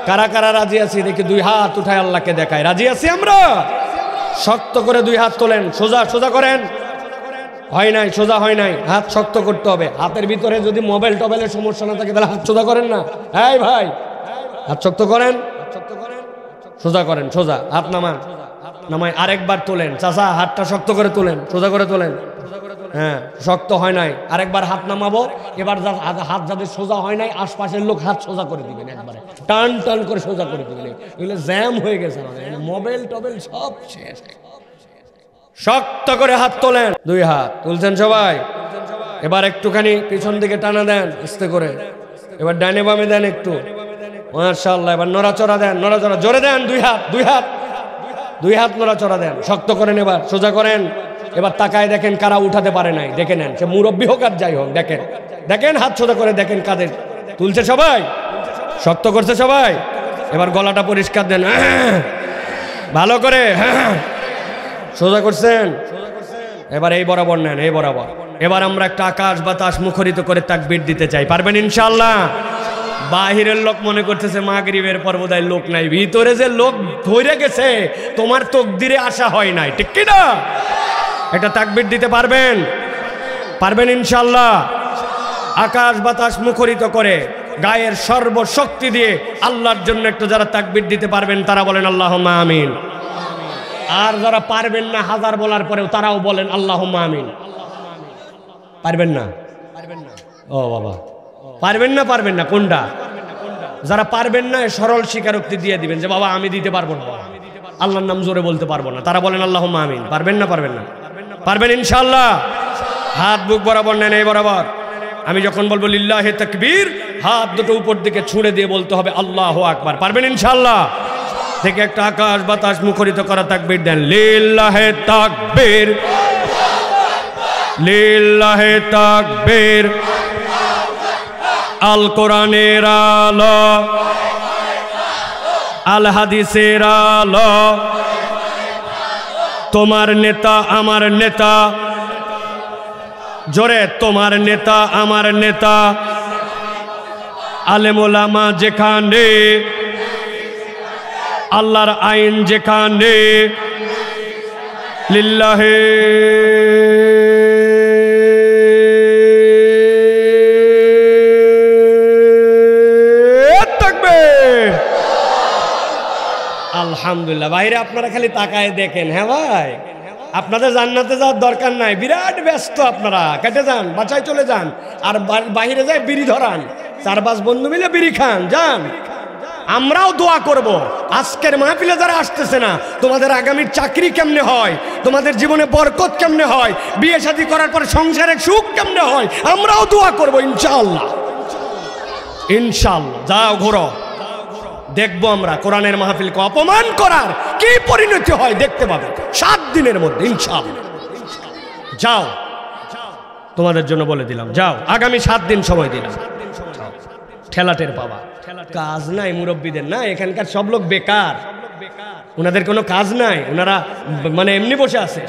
কারা কারা রাজি আছি দেখি দুই হাত উঠায় আল্লাহকে দেখায়। রাজি আছি আমরা? শক্ত করে দুই হাত তোলেন, সোজা সোজা করেন। হয় নাই, সোজা হয় নাই, হাত শক্ত করতে হবে। হাতের ভিতরে যদি মোবাইল টোবাইলের সমস্যা না থাকে তাহলে হাত সোজা করেন না। এই ভাই হাত শক্ত করেন, সোজা করেন, সোজা হাত নামান, নামাই আরেকবার তোলেন। চাচা হাতটা শক্ত করে তোলেন, সোজা করে তোলেন। হ্যাঁ শক্ত হয় নাই, আরেকবার হাত নামাবো। এবার হাত যাদের সোজা হয় নাই আশপাশের লোক হাত সোজা করে দিবেন, একবারে টান টান করে সোজা করে দিবেন। এগুলো জ্যাম হয়ে গেছে, মোবাইল টোবাইল সব শেষ। শক্ত করে হাত তোলেন, দুই হাত তুলছেন সবাই। এবার একটুখানি পিছন দিকে টানা দেন আস্তে করে। এবার ডানে বামে দেন একটু, মাশাআল্লাহ। এবার নড়াচড়া দেন, নড়াচড়া জোরে দেন। দুই হাত, দুই হাত, দুই হাত নড়াচড়া দেন, শক্ত করেন। এবার সোজা করেন। এবার তাকায় দেখেন কারা উঠাতে পারে নাই, দেখে নেন, সে মুরব্বী হোক আর যাই হোক। দেখেন দেখেন হাত সোজা করে দেখেন কাদের তুলছে সবাই, শক্ত করছে সবাই। এবার গলাটা পরিষ্কার দেন ভালো করে, সোজা করছেন। এবার এই বরাবর নেন, এই বরাবর। এবার আমরা একটা আকাশ বাতাস মুখরিত করে তাকবীর দিতে চাই, পারবেন ইনশাআল্লাহ? বাহিরের লোক মনে করতেছে মাগরিবের পর বোধহয় লোক নাই, ভিতরে যে লোক ধরে গেছে তোমার তকদিরে আশা হয় নাই, ঠিক কি না? একটা তাকবীর দিতে পারবেন? পারবেন ইনশাআল্লাহ? আকাশ বাতাস মুখরিত করে গায়ের সর্বশক্তি দিয়ে আল্লাহর জন্য একটু যারা তাকবীর দিতে পারবেন তারা বলেন আল্লাহুম্মা আমিন। আর যারা পারবেন না হাজার বলার পরেও তারাও বলেন আল্লাহুম্মা আমিন। পারবেন না? ও বাবা, পারবেন না? পারবেন না কোনটা? যারা পারবেন না সরল স্বীকারোক্তি দিয়ে দিবেন যে বাবা আমি দিতে পারবো না, আল্লাহর নাম জোরে বলতে পারবো না, তারা বলেন আল্লাহুম্মা আমিন। পারবেন না? পারবেন না? পারবেন ইনশাআল্লাহ? হাত বুক বরাবর নেন, এই বরাবর। আমি যখন বলবো লিল্লাহে তাকবীর, হাত দুটো উপর দিকে ছুঁড়ে দিয়ে বলতে হবে আল্লাহু আকবার। পারবেন ইনশাআল্লাহ? থেকে একটা আকাশ বাতাস মুখরিত করা তাকবীর দেন। লিল্লাহে তাকবীর, লিল্লাহে তাকবীর। আল কোরআনের আলো, আল হাদিসের আলো, তোমার নেতা আমার নেতা, জোরে তোমার নেতা আমার নেতা, আলেম ওলামা যেখানে, আল্লাহর আইন যেখানে, লিল্লাহে তাকবীর। আলহামদুলিল্লাহ। বাইরে আপনারা খালি তাকায় দেখেন। হ্যাঁ ভাই, আপনাদের জান্নাতে যাওয়ার দরকার নাই, বিরাট ব্যস্ত আপনারা, কেটে যান, বাঁচায় চলে যান। আর বাইরে যায় বিড়ি ধরান, 4-5 বন্ধু মিলে বিড়ি খান, যান। আমরাও দোয়া করব আজকের মাহফিলে যারা আসতেছে না, তোমাদের আগামীর চাকরি কেমনে হয়, তোমাদের জীবনে বরকত কেমনে হয়, বিয়ে শাদী করার পর সংসারের সুখ কেমনে হয়, আমরাও দোয়া করব ইনশাআল্লাহ। ইনশাআল্লাহ যাও ঘোরো, দেখবো আমরা কোরআনের মাহফিলকে অপমান করার কি পরিণতি হয় দেখতে পাবে 7 দিনের মধ্যে ইনশাআল্লাহ। যাও, তোমাদের জন্য বলে দিলাম, যাও, আগামী 7 দিন সময় দিলাম, ঠেলাটের পাবা। কাজ নাই মুরব্বীদের, না এখানকার সব লোক বেকার, ওনাদের কোনো কাজ নাই, ওনারা মানে এমনি বসে আছে।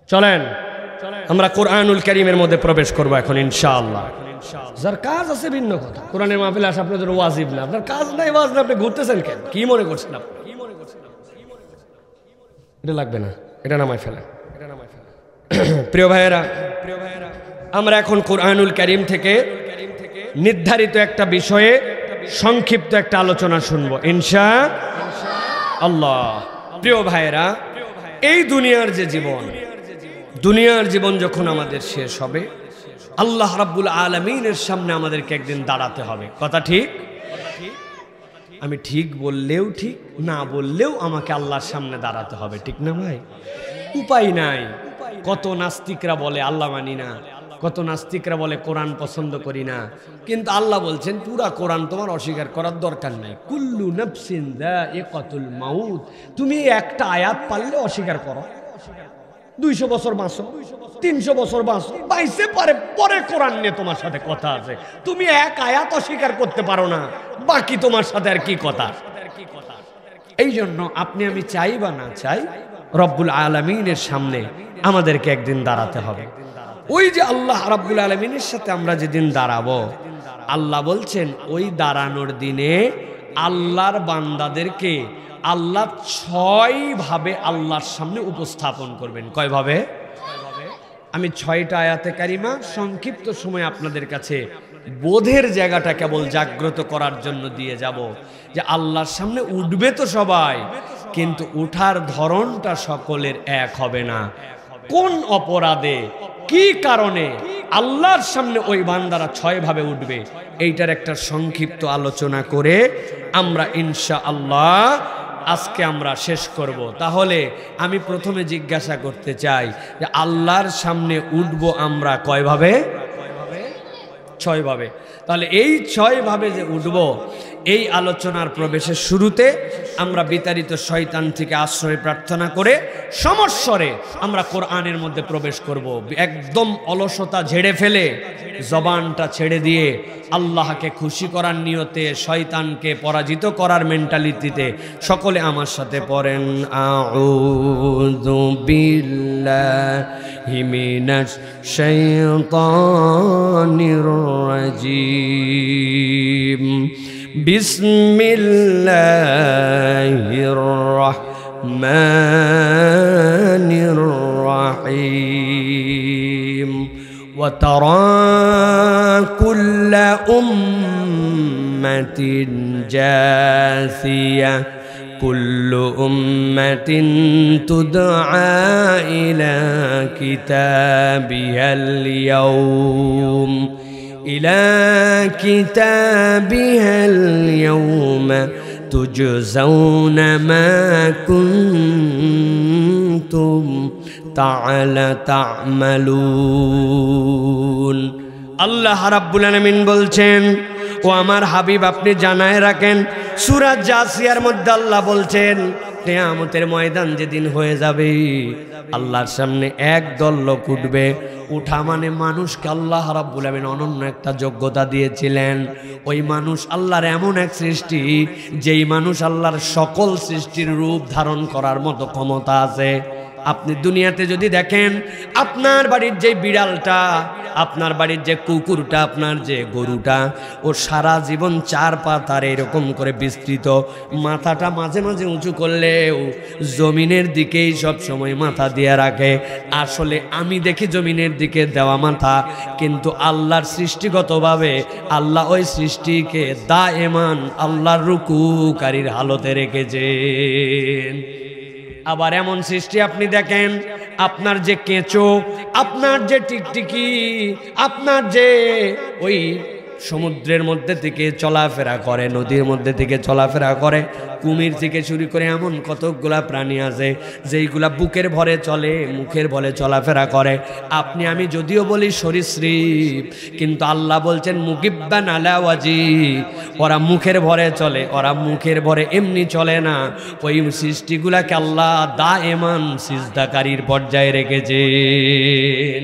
চলেন আমরা কোরআনুল কারীমের মধ্যে প্রবেশ করবো এখন ইনশাআল্লাহ। যার কাজ আছে ভিন্ন কথা, কোরআনের মাহফিলে আসা আপনাদের ওয়াজিব না। আপনার কাজ নাই, ওয়াজ না, আপনি ঘুরতেছেন কেন? কি মনে করছেন আপনি? এটা লাগবে না, এটা নামায় ফেলেন, এটা নামায় ফেলেন। প্রিয় ভাইয়েরা, আমরা এখন কোরআনুল কারীম থেকে নির্ধারিত একটা বিষয়ে সংক্ষিপ্ত একটা আলোচনা শুনবো ইনশাআল্লাহ। প্রিয় ভাইয়েরা, এই দুনিয়ার যে জীবন, দুনিয়ার জীবন যখন আমাদের শেষ হবে, আল্লাহ রাব্বুল আলামিনের সামনে আমাদেরকে একদিন দাঁড়াতে হবে। কথা ঠিক? আমি ঠিক বললেও ঠিক, না বললেও আমাকে আল্লাহর সামনে দাঁড়াতে হবে, ঠিক না ভাই? উপায় নাই। কত নাস্তিকরা বলে আল্লাহ মানি না, কত নাস্তিকরা বলে কোরআন পছন্দ করি না, কিন্তু আল্লাহ বলছেন পুরা কোরআন তোমার অস্বীকার করার দরকার নাই। কুল্লু নাফসিন যায়িকাতুল মাউত। তুমি একটা আয়াত পারলে অস্বীকার করো, 200 বছর বাঁচো, 300 বছর বাঁচো, বাইসে পারে পরে কোরআন নিয়ে তোমার সাথে কথা আছে। তুমি এক আয়াত অস্বীকার করতে পারো না, বাকি তোমার সাথে আর কি কথা। এই জন্য আপনি আমি চাই বা না চাই, রব্বুল আলামিনের সামনে আমাদেরকে একদিন দাঁড়াতে হবে। ওই যে আল্লাহ রাব্বুল আলামিনের সাথে আমরা যেদিন দাঁড়াবো, আল্লাহ বলছেন ওই দাঁড়ানোর দিনে আল্লাহর বান্দাদেরকে আল্লাহ 6 ভাবে আল্লাহর সামনে উপস্থাপন করবেন। কয় ভাবে? আমি 6টা আয়াতে কারিমা সংক্ষিপ্ত সময় আপনাদের কাছে বোধের জায়গাটা কেবল জাগ্রত করার জন্য দিয়ে যাব, যে আল্লাহর সামনে উঠবে তো সবাই, কিন্তু উঠার ধরনটা সকলের এক হবে না। কোন অপরাধে, কি কারণে আল্লাহর সামনে ওই বান্দারা 6 ভাবে উঠবে, এইটার একটা সংক্ষিপ্ত আলোচনা করে আমরা ইনশাআল্লাহ আজকে আমরা শেষ করব। তাহলে আমি প্রথমে জিজ্ঞাসা করতে চাই যে আল্লাহর সামনে উঠব আমরা কয় ভাবে? 6 ভাবে। তাহলে এই 6 ভাবে যে উঠব, এই আলোচনার প্রবেশের শুরুতে আমরা বিতাড়িত শয়তান থেকে আশ্রয় প্রার্থনা করে সমস্বরে আমরা কোরআনের মধ্যে প্রবেশ করব। একদম অলসতা ঝেড়ে ফেলে জবানটা ছেড়ে দিয়ে আল্লাহকে খুশি করার নিয়তে, শয়তানকে পরাজিত করার মেন্টালিটিতে সকলে আমার সাথে পড়েন, আউযু বিল্লাহি মিনাশ শাইতানির রাজিম, বিসমিল্লাহির রাহমানির রাহিম। وترى كل أمة جاثية كل أمة تدعى إلى كتابها اليوم تجزون ما كنتم تعملون। আল্লাহ রাব্বুল আলামিন বলছেন, ও আমার হাবিব আপনি জানায় রাখেন, সূরা জাসিয়ার মধ্যে আল্লাহ বলছেন কিয়ামতের ময়দান যেদিন হয়ে যাবে, আল্লাহর সামনে একদল লোক উঠবে। উঠা মানে মানুষকে আল্লাহ রাব্বুল আলামিন অনন্য একটা যোগ্যতা দিয়েছিলেন। ওই মানুষ আল্লাহর এমন এক সৃষ্টি, যেই মানুষ আল্লাহর সকল সৃষ্টির রূপ ধারণ করার মতো ক্ষমতা আছে। আপনি দুনিয়াতে যদি দেখেন, আপনার বাড়ির যে বিড়ালটা, আপনার বাড়ির যে কুকুরটা, আপনার যে গরুটা, ও সারা জীবন 4 পা তার এরকম করে বিস্তৃত, মাথাটা মাঝে মাঝে উঁচু করলেও জমিনের দিকেই সব সময় মাথা দিয়ে রাখে। আসলে আমি দেখি জমিনের দিকে দেওয়া মাথা, কিন্তু আল্লাহর সৃষ্টিগতভাবে আল্লাহ ওই সৃষ্টিকে দায়েমান আল্লাহর রুকুকারীর হালতে রেখেছেন। আবার এমন সৃষ্টি আপনি দেখেন, আপনার যে কেঁচো, আপনার যে টিকটিকি, আপনার যে ওই সমুদ্রের মধ্যে থেকে চলাফেরা করে, নদীর মধ্যে থেকে চলাফেরা করে, কুমির থেকে শুরু করে এমন কতগুলা প্রাণী আছে যেইগুলা বুকের ভরে চলে, মুখের ভরে চলাফেরা করে। আপনি আমি যদিও বলি সরীসৃপ, কিন্তু আল্লাহ বলছেন মুকিব্বান আলা ওয়াজি, ওরা মুখের ভরে চলে, ওরা মুখের ভরে এমনি চলে না। ওই সৃষ্টিগুলাকে আল্লাহ দায়েমান সিজদাকারীর পর্যায়ে রেখেছেন।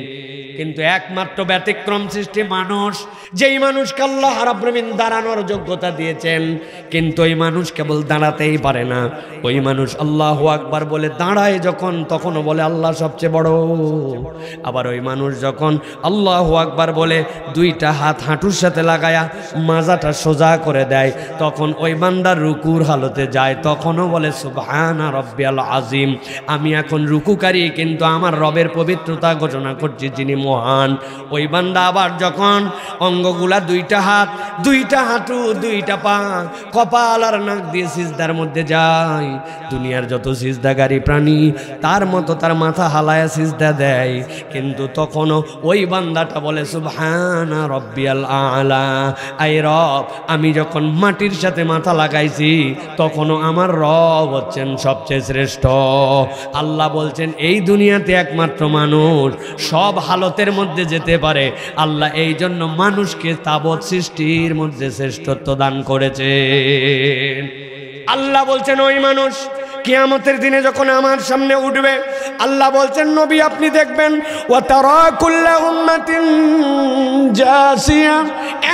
কিন্তু একমাত্র ব্যতিক্রম সৃষ্টি মানুষ, যেই মানুষকে আল্লাহ রাব্বুল আলামিন দাঁড়ানোর যোগ্যতা দিয়েছেন, কিন্তু ওই মানুষ কেবল দাঁড়াতেই পারে না। ওই মানুষ আল্লাহু আকবার বলে দাঁড়ায় যখন, তখনও বলে আল্লাহ সবচেয়ে বড়। আবার ওই মানুষ যখন আল্লাহু আকবার বলে 2টা হাত হাঁটুর সাথে লাগায়া মাজাটা সোজা করে দেয়, তখন ওই বান্দার রুকুর হালতে যায়, তখনও বলে সুবহানা রাব্বিয়াল আযীম, আমি এখন রুকুকারী, কিন্তু আমার রবের পবিত্রতা ঘোষণা করছি যিনি মহান। ওই বান্দা আবার যখন অঙ্গগুলা 2টা হাত, 2টা হাঁটু, 2টা পা, কপাল আর নাক দিয়ে সিজদার মধ্যে যায়, দুনিয়ার যত সিজদাকারী প্রাণী তার মতো তার মাথা হালায়া সিজদা দেয়, কিন্তু তখনও ওই বান্দাটা বলে সুবহানা রাব্বিয়াল আলা, আই রব আমি যখন মাটির সাথে মাথা লাগাইছি তখনও আমার রব হচ্ছেন সবচেয়ে শ্রেষ্ঠ। আল্লাহ বলছেন এই দুনিয়াতে একমাত্র মানুষ সব হালতের মধ্যে যেতে পারে। আল্লাহ এই জন্য মানুষকে তাবৎ সৃষ্টির মধ্যে শ্রেষ্ঠত্ব দান করেছেন। আল্লাহ বলছেন ওই মানুষ কিয়ামতের দিনে যখন আমার সামনে উঠবে, আল্লাহ বলছেন নবী আপনি দেখবেন ওয়া তারা কুল্লা উম্মাতিন জাসিয়া,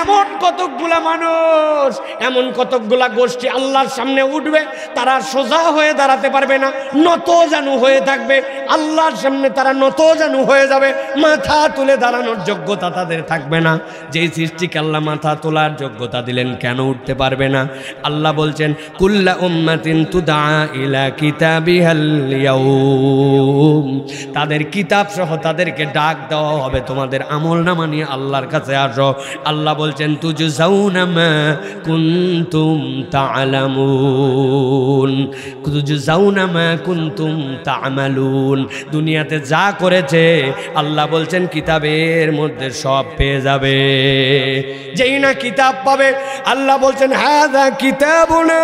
এমন কতকগুলা মানুষ, এমন কতকগুলা গোষ্ঠী আল্লাহর সামনে উঠবে, তারা সোজা হয়ে দাঁড়াতে পারবে না, নত জানু হয়ে থাকবে। আল্লাহর সামনে তারা নত জানু হয়ে যাবে, মাথা তুলে দাঁড়ানোর যোগ্যতা তাদের থাকবে না। যেই সৃষ্টিকে আল্লাহ মাথা তোলার যোগ্যতা দিলেন, কেন উঠতে পারবে না? আল্লাহ বলছেন কুল্লা উম্মাতিন তুদা ইলা কিতাবিহাল ইয়াউম, তাদের কিতাব সহ তাদেরকে ডাক দেওয়া হবে, তোমাদের আমলনামা নিয়ে আল্লাহর কাছে আসো। আল্লাহ বলছেন তুজজাউনা মা কুনতুম তা'লামুন, তুজজাউনা মা কুনতুম তা'মালুন, দুনিয়াতে যা করেছে আল্লাহ বলছেন কিতাবের মধ্যে সব পেয়ে যাবে। যেই না কিতাব পাবে, আল্লাহ বলছেন হাযা কিতাবুনা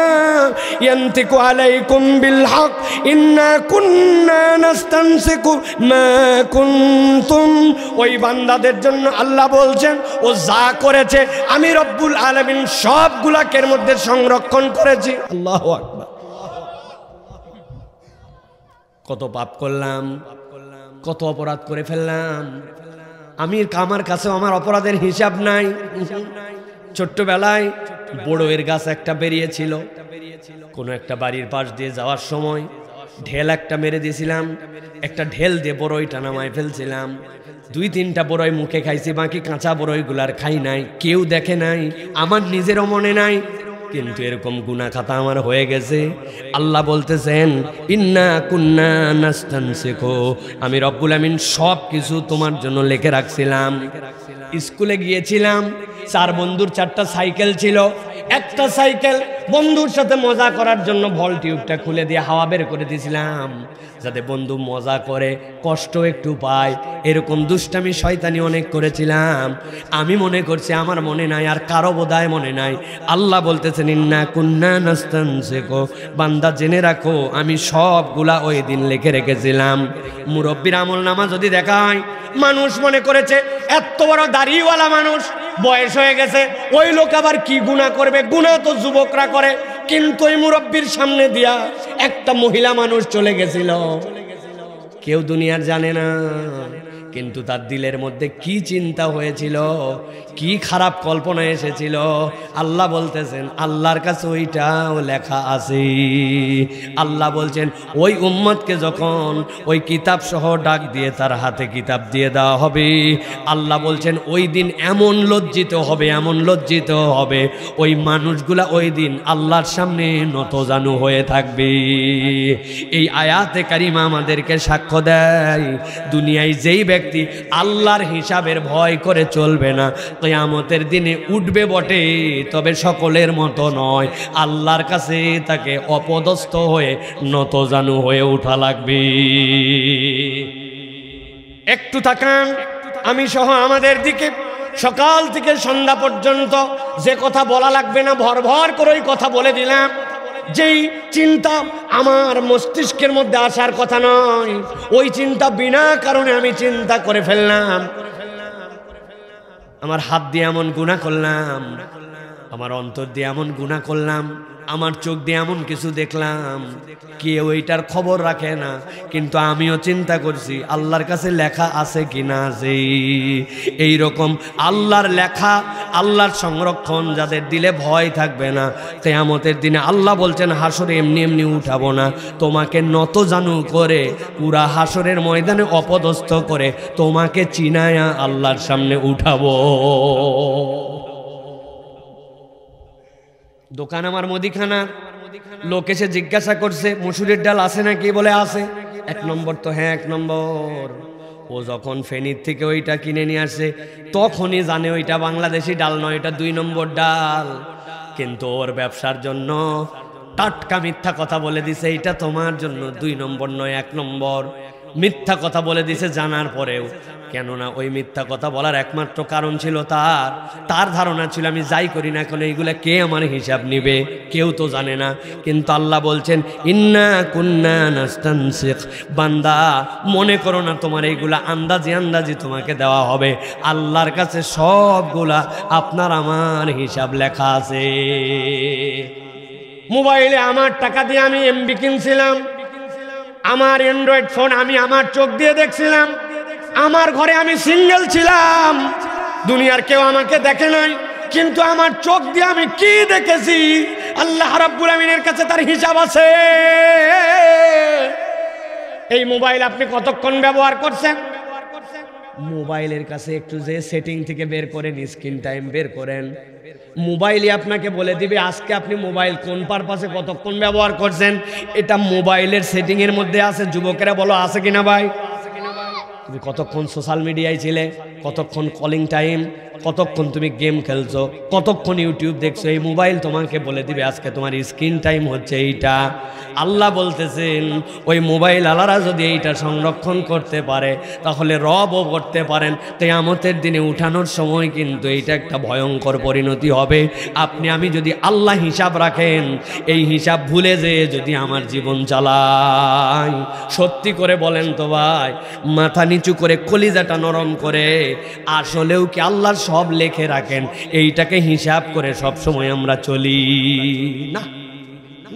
ইয়ানতিকু আলাইকুম বিল হক ইন্না কুন্না নাস্তানসিকু মা কুনতুম, ওই বান্দাদের জন্য আল্লাহ বলছেন ও যা করেছে আমি রব্বুল আলামিন সবগুলাকে এর মধ্যে সংরক্ষণ করেছি। আল্লাহু আকবার। কত পাপ করলাম, কত অপরাধ করে ফেললাম, আমার কাছে আমার অপরাধের হিসাব নাই। ছোট্টবেলায় বড়য়ের গাছ একটা বেরিয়েছিল, কোনো একটা বাড়ির পাশ দিয়ে যাওয়ার সময় ঢেল একটা মেরে দিয়েছিলাম, একটা ঢেল দিয়ে বড়ইটা নামায় ফেলছিলাম। 2-3টা বড়ই মুখে খাইছি, বাকি কাঁচা বড়ইগুলার খাই নাই, কেউ দেখে নাই, আমার নিজেরও মনে নাই, কিন্তু এরকম গুনাহ খাতা আমার হয়ে গেছে। আল্লাহ বলতেছেন ইন্না কুন্না নাস্তানসিকু, আমি রব্বুল আমিন সব কিছু তোমার জন্য লিখে রাখছিলাম। স্কুলে গিয়েছিলাম, 4 বন্ধুর 4টা সাইকেল ছিল, একটা সাইকেল বন্ধুর সাথে মজা করার জন্য ভল টিউবটা খুলে দিয়ে হাওয়া বের করে দিয়েছিলাম, যাতে বন্ধু মজা করে, কষ্ট একটু পায়। এরকম দুষ্টামি শয়তানি অনেক করেছিলাম। আমি মনে করছি আমার মনে নাই, আর কারো বোধহয় মনে নাই। আল্লাহ বলতেছেন ইন্না কুন্না নাস্তানসিকু, বান্দা জেনে রাখো আমি সবগুলা ওই দিন লিখে রেখেছিলাম। মুরব্বির আমলনামা যদি দেখায়, মানুষ মনে করেছে এত বড় দাড়িওয়ালা মানুষ, বয়স হয়ে গেছে, ওই লোক আবার কি গুনাহ করবে, গুনাহ তো যুবকরা করে। কিন্তু ওই মুরব্বির সামনে দিয়া একটা মহিলা মানুষ চলে গেছিল, কেউ দুনিয়ার জানে না, কিন্তু তার দিলের মধ্যে কি চিন্তা হয়েছিল, কি খারাপ কল্পনা এসেছিল, আল্লাহ বলতেছেন আল্লাহর কাছে ওইটাও লেখা আছে। আল্লাহ বলছেন ওই উম্মতকে যখন ওই কিতাব সহ ডাক দিয়ে তার হাতে কিতাব দিয়ে দেওয়া হবে, আল্লাহ বলছেন ওই দিন এমন লজ্জিত হবে, এমন লজ্জিত হবে, ওই মানুষগুলা ওই দিন আল্লাহর সামনে নতজানু হয়ে থাকবে। এই আয়াতে কারিমা আমাদেরকে সাক্ষ্য দেয়, দুনিয়ায় যেই ব্যক্তি আল্লাহর হিসাবের ভয় করে চলবে না, কিয়ামতের দিনে উঠবে বটে, তবে সকলের মতো নয়, আল্লাহর কাছে তাকে অপদস্থ হয়ে নতজানু হয়ে ওঠা লাগবে। একটু তাকান, আমি সহ আমাদের দিকে সকাল থেকে সন্ধ্যা পর্যন্ত যে কথা বলা লাগবে না ভর ভর করে ওই কথা বলে দিলাম। যেই চিন্তা আমার মস্তিষ্কের মধ্যে আসার কথা নয়, ওই চিন্তা বিনা কারণে আমি চিন্তা করে ফেললাম। আমার হাত দিয়ে এমন গুনাহ করলাম, আমার অন্তর দিয়ে এমন গুনাহ করলাম, আমার চোখ দিয়ে এমন কিছু দেখলাম, কেউ ওইটার খবর রাখে না, কিন্তু আমিও চিন্তা করছি আল্লাহর কাছে লেখা আছে কিনা। যে এইরকম আল্লাহর লেখা, আল্লাহর সংরক্ষণ যাদের দিলে ভয় থাকবে না, কিয়ামতের দিনে আল্লাহ বলছেন হাসরে এমনি এমনি উঠাবো না, তোমাকে নতজানু করে পুরা হাসরের ময়দানে অপদস্থ করে তোমাকে চিনায়া আল্লাহর সামনে উঠাবো। দোকান আমার মুদিখানা, লোক এসে জিজ্ঞাসা করছে মসুরের ডাল আছে নাকি, বলে আছে। 1 নম্বর তো হ্যাঁ 1 নম্বর। ও যখন ফেনীর থেকে ওইটা কিনে নিয়ে আসে তখনই জানে ওইটা বাংলাদেশি ডাল নয়, এটা 2 নম্বর ডাল, কিন্তু ওর ব্যবসার জন্য টাটকা মিথ্যা কথা বলে দিছে, এটা তোমার জন্য 2 নম্বর নয় 1 নম্বর। মিথ্যা কথা বলে দিছে জানার পরেও, কেননা ওই মিথ্যা কথা বলার একমাত্র কারণ ছিল তার ধারণা ছিল আমি যাই করি না কেন এইগুলা কে আমার হিসাব নিবে, কেউ তো জানে না। কিন্তু আল্লাহ বলছেন ইন্না কুন্না নাস্তানসিখ, বান্দা মনে করো না তোমার এইগুলা আন্দাজি আন্দাজি তোমাকে দেওয়া হবে, আল্লাহর কাছে সবগুলা আপনার আমার হিসাব লেখা আছে। মোবাইলে আমার টাকা দিয়ে আমি এমবি কিনছিলাম, আমার অ্যান্ড্রয়েড ফোন আমি আমার চোখ দিয়ে দেখছিলাম, আমার ঘরে আমি সিঙ্গেল ছিলাম, দুনিয়ার কেউ আমাকে দেখে নাই, কিন্তু আমার চোখ দিয়ে আমি কি দেখেছি আল্লাহ রাব্বুল আমিনের কাছে তার হিসাব আছে। এই মোবাইল আপনি কতক্ষণ ব্যবহার করছেন? মোবাইলের কাছে একটু যে সেটিং থেকে বের করেন, স্ক্রিন টাইম বের করেন, মোবাইলই আপনাকে বলে দিবে আজকে আপনি মোবাইল কোন পারপাসে কতক্ষণ ব্যবহার করছেন। এটা মোবাইলের সেটিং এর মধ্যে আছে। যুবকেরা বলো আছে কিনা ভাই? তুমি কতক্ষণ সোশ্যাল মিডিয়ায় ছিলে, কতক্ষণ কলিং টাইম, কতক্ষণ তুমি গেম খেলছো, কতক্ষণ ইউটিউব দেখছো, এই মোবাইল তোমাকে বলে দিবে আজকে তোমার স্ক্রিন টাইম হচ্ছে এইটা। আল্লাহ বলতেছেন ওই মোবাইল আলারা যদি এইটা সংরক্ষণ করতে পারে তাহলে রবও করতে পারেন। কিয়ামতের দিনে উঠানোর সময় কিন্তু এইটা একটা ভয়ঙ্কর পরিণতি হবে। আপনি আমি যদি আল্লাহ হিসাব রাখেন, এই হিসাব ভুলে যেয়ে যদি আমার জীবন চালাই, সত্যি করে বলেন তো ভাই, মাথা নিচু করে কলিজাটা নরম করে আসলেও কি আল্লাহর সব লেখে রাখেন? এইটাকে হিসাব করে সব সময় আমরা চলি না।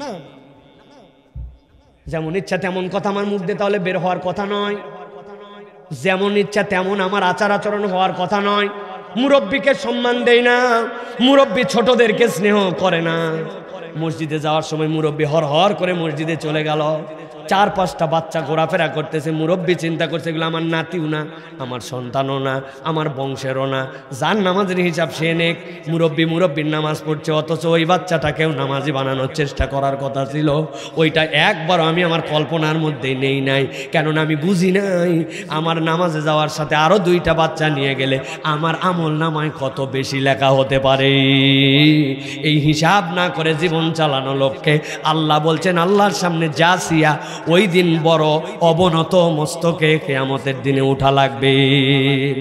না, যেমন ইচ্ছা তেমন কথা আমার মুখ দিয়ে তাহলে বের হওয়ার কথা নয়, যেমন ইচ্ছা তেমন আমার আচার আচরণ হওয়ার কথা নয়। মুরব্বীকে সম্মান দেয় না, মুরব্বী ছোটদেরকে স্নেহ করে না। মসজিদে যাওয়ার সময় মুরব্বী হর হর করে মসজিদে চলে গেল, 4-5টা বাচ্চা ঘোরাফেরা করতেছে, মুরব্বী চিন্তা করছে এগুলো আমার নাতিও না, আমার সন্তানও না, আমার বংশেরও না, যার নামাজের হিসাব সে নেক। মুরব্বীর নামাজ পড়ছে, অথচ ওই বাচ্চাটাকেও নামাজি বানানোর চেষ্টা করার কথা ছিল। ওইটা একবারও আমি আমার কল্পনার মধ্যে নেই নাই, কেননা আমি বুঝি নাই আমার নামাজে যাওয়ার সাথে আরও 2টা বাচ্চা নিয়ে গেলে আমার আমল নামায় কত বেশি লেখা হতে পারে। এই হিসাব না করে জীবন চালানো লোককে আল্লাহ বলছেন আল্লাহর সামনে যা সিয়া ওই দিন বড় অবনত মস্তকে কিয়ামতের দিনে উঠা লাগবে।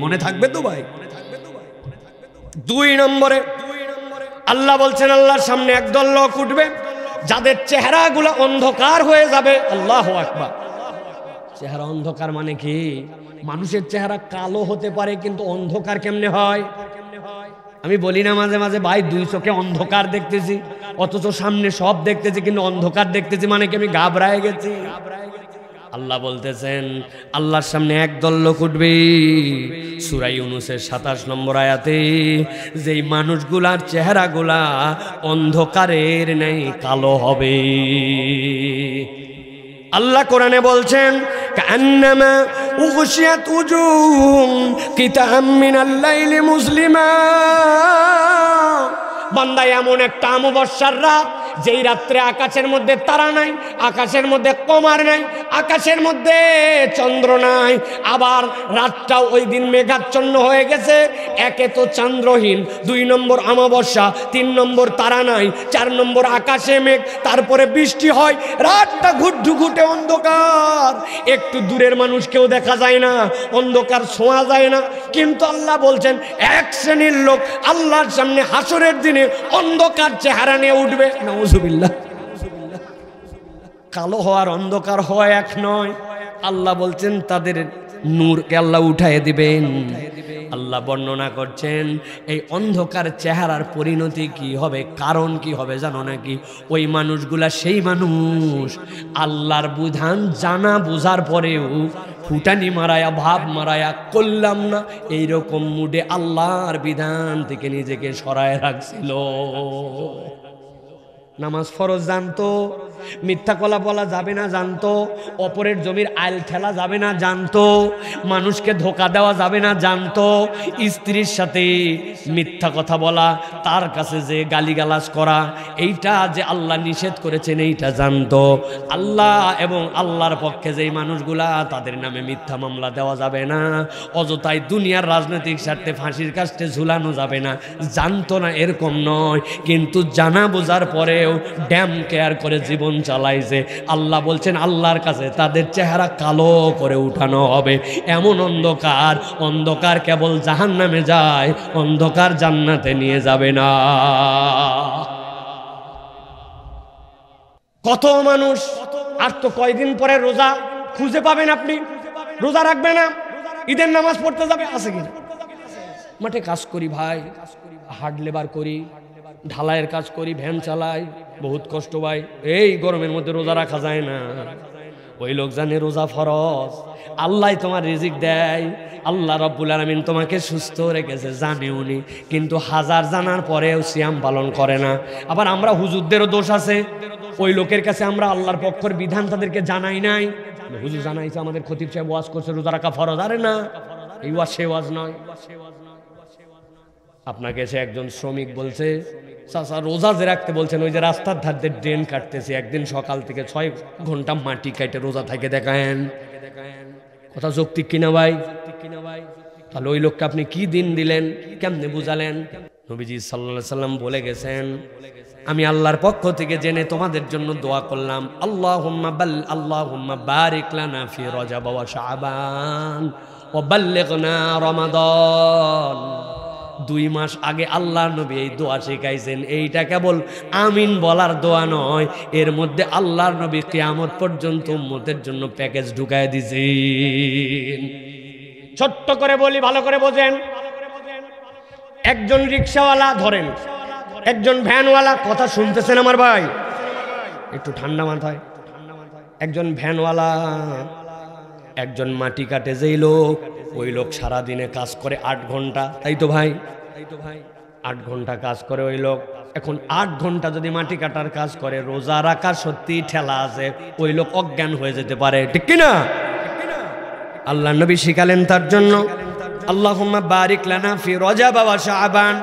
মনে থাকবে তো ভাই? 2 নম্বরে আল্লাহ বলছেন আল্লাহর সামনে একদল লোক উঠবে যাদের চেহারাগুলো অন্ধকার হয়ে যাবে। আল্লাহু আকবার। চেহারা অন্ধকার মানে কি? মানুষের চেহারা কালো হতে পারে, কিন্তু অন্ধকার কেমনে হয়? আমি বলি না মাঝে মাঝে ভাই 2 চোখে অন্ধকার দেখতেছি, অথচ সামনে সব দেখতেছি, কিন্তু অন্ধকার দেখতেছি মানে কি আমি ঘাবড়ায় গেছি? আল্লাহ বলতেছেন আল্লাহর সামনে একদল লোক উঠবে সূরা ইউনূসের 27 নম্বর আয়াতে, যেই মানুষগুলার চেহারাগুলা অন্ধকারের নেই কালো হবে। আল্লাহ কোরআনে বলছেন কান্নামা উগশিয়াত উজুহুম কিতাম মিনাল লাইলি মুসলিমা। বান্দা এমন একটা অমাবস্যার রাত, যেই রাত্রে আকাশের মধ্যে তারা নাই, আকাশের মধ্যে কমার নাই, আকাশের মধ্যে চন্দ্র নাই, আবার রাতটাও ওই দিন মেঘাচ্ছন্ন হয়ে গেছে। একে তো চন্দ্রহীন, 2 নম্বর অমাবস্যা, 3 নম্বর তারা নাই, 4 নম্বর আকাশে মেঘ, তারপরে বৃষ্টি হয়, রাতটা ঘুটঘুটে অন্ধকার, একটু দূরের মানুষ কেউ দেখা যায় না, অন্ধকার ছোঁয়া যায় না। কিন্তু আল্লাহ বলছেন এক শ্রেণীর লোক আল্লাহর সামনে হাসরের দিনে অন্ধকার চেহারা নিয়ে উঠবে। নাউজুবিল্লাহ। কালো হওয়ার অন্ধকার হওয়া এক নয়। আল্লাহ বলছেন তাদের নূরকে আল্লাহ উঠায় দিবেন। আল্লাহ বর্ণনা করছেন এই অন্ধকার চেহারার পরিণতি কি হবে, কারণ কি হবে জানো নাকি? ওই মানুষগুলা সেই মানুষ আল্লাহর বিধান জানা বোঝার পরেও ফুটানি মারায়া ভাব মারায়া করলাম না এইরকম মুডে আল্লাহর বিধান থেকে নিজেকে সরায় রাখছিল। নামাজ ফরজ জানতো, মিথ্যা কলা বলা যাবে না জানতো, অপরের জমির আইল ঠেলা যাবে না জানতো, মানুষকে ধোকা দেওয়া যাবে না জানতো, স্ত্রীর সাথে মিথ্যা কথা বলা, তার কাছে যে গালিগালাজ করা, এইটা যে আল্লাহ নিষেধ করেছেন এইটা জানতো। আল্লাহ এবং আল্লাহর পক্ষে যেই মানুষগুলা তাদের নামে মিথ্যা মামলা দেওয়া যাবে না, অযথায় দুনিয়ার রাজনৈতিক স্বার্থে ফাঁসির কাস্টে ঝুলানো যাবে না, জানতো না এরকম নয়, কিন্তু জানা বোঝার পরেও ড্যাম কেয়ার করে জীবন চালাইছে। আল্লাহ বলছেন আল্লাহর কাছে তাদের চেহারা কালো করে উঠানো হবে। এমন অন্ধকার, অন্ধকার কেবল জাহান্নামে যায়, অন্ধকার জান্নাতে নিয়ে যাবে না। কত মানুষ, আর তো কয়দিন পরে রোজা, খুঁজে পাবেন আপনি রোজা রাখবে না, ঈদের নামাজ পড়তে যাবে, আছে কিনা? মাঠে কাজ করি ভাই, হার্ড লেবার করি, ঢালাইয়ের কাজ করি, ভ্যান চালাই, বহুত কষ্ট ভাই। এই গরমের মধ্যে রোজা রাখা যায় না। ওই লোক জানে রোজা ফরজ, আল্লাহ তোমার রিজিক দেয়, আল্লাহ রাব্বুল আলামিন তোমাকে সুস্থ রেখেছে জানে উনি, কিন্তু হাজার জানার পরেও সিয়াম পালন করে না। আবার আমরা হুজুরদেরও দোষ আছে, ওই লোকের কাছে আমরা আল্লাহর পক্ষের বিধান তাদেরকে জানাই নাই। হুজুর জানাইছে, আমাদের খতিব সাহেব ওয়াজ করছে রোজা রাখা ফরজ, আরে না, এই ওয়াজ সে ওয়াজ নয়। আপনাকে এসে একজন শ্রমিক বলছে, চাচা রোজা যে রাখতে বলছেন, ওই যে রাস্তার ধার দিয়ে ড্রেন কাটতেছে, একদিন সকাল থেকে 6 ঘন্টা মাটি কাটে রোজা থাকে দেখায়েন। কথা যৌক্তিক কিনা ভাই? তাহলে ওই লোককে আপনি কি দিন দিলেন, কেমনে বুঝালেন? নবীজি সাল্লাল্লাহু আলাইহি সাল্লাম বলে গেছেন, আমি আল্লাহর পক্ষ থেকে জেনে তোমাদের জন্য দোয়া করলাম, আল্লাহুম্মা বারিক লানা ফি রজব ওয়া শাবান ওয়া বাল্লিগনা রমাদান। 2 মাস আগে আল্লাহর নবী এই দোয়া শিখাইছেন। এইটা কেবল আমিন বলার দোয়া নয়, এর মধ্যে আল্লাহর নবী কিয়ামত পর্যন্ত উম্মতের জন্য প্যাকেজ ঢুকায় দিয়েছেন। ছোট্ট করে বলি, ভালো করে বোঝেন। একজন রিকশাওয়ালা ধরেন, একজন ভ্যানওয়ালা, কথা শুনতেছেন আমার ভাই? একটু ঠান্ডা মাথায়। একজন ভ্যানওয়ালা, একজন মাটি কাটে যেই লোক, ওই লোক সারাদিনে কাজ করে 8 ঘন্টা, তাই তো ভাই? 8 ঘন্টা কাজ করে ওই লোক। এখন 8 ঘন্টা যদি মাটি কাটার কাজ করে, রোজা রাখা সত্যি ঠেলা আছে, ওই লোক অজ্ঞান হয়ে যেতে পারে, ঠিক কিনা? আল্লাহ নবী শিখালেন তার জন্য, আল্লাহুম্মা বারিক লানা ফি রজব ওয়া শাবান।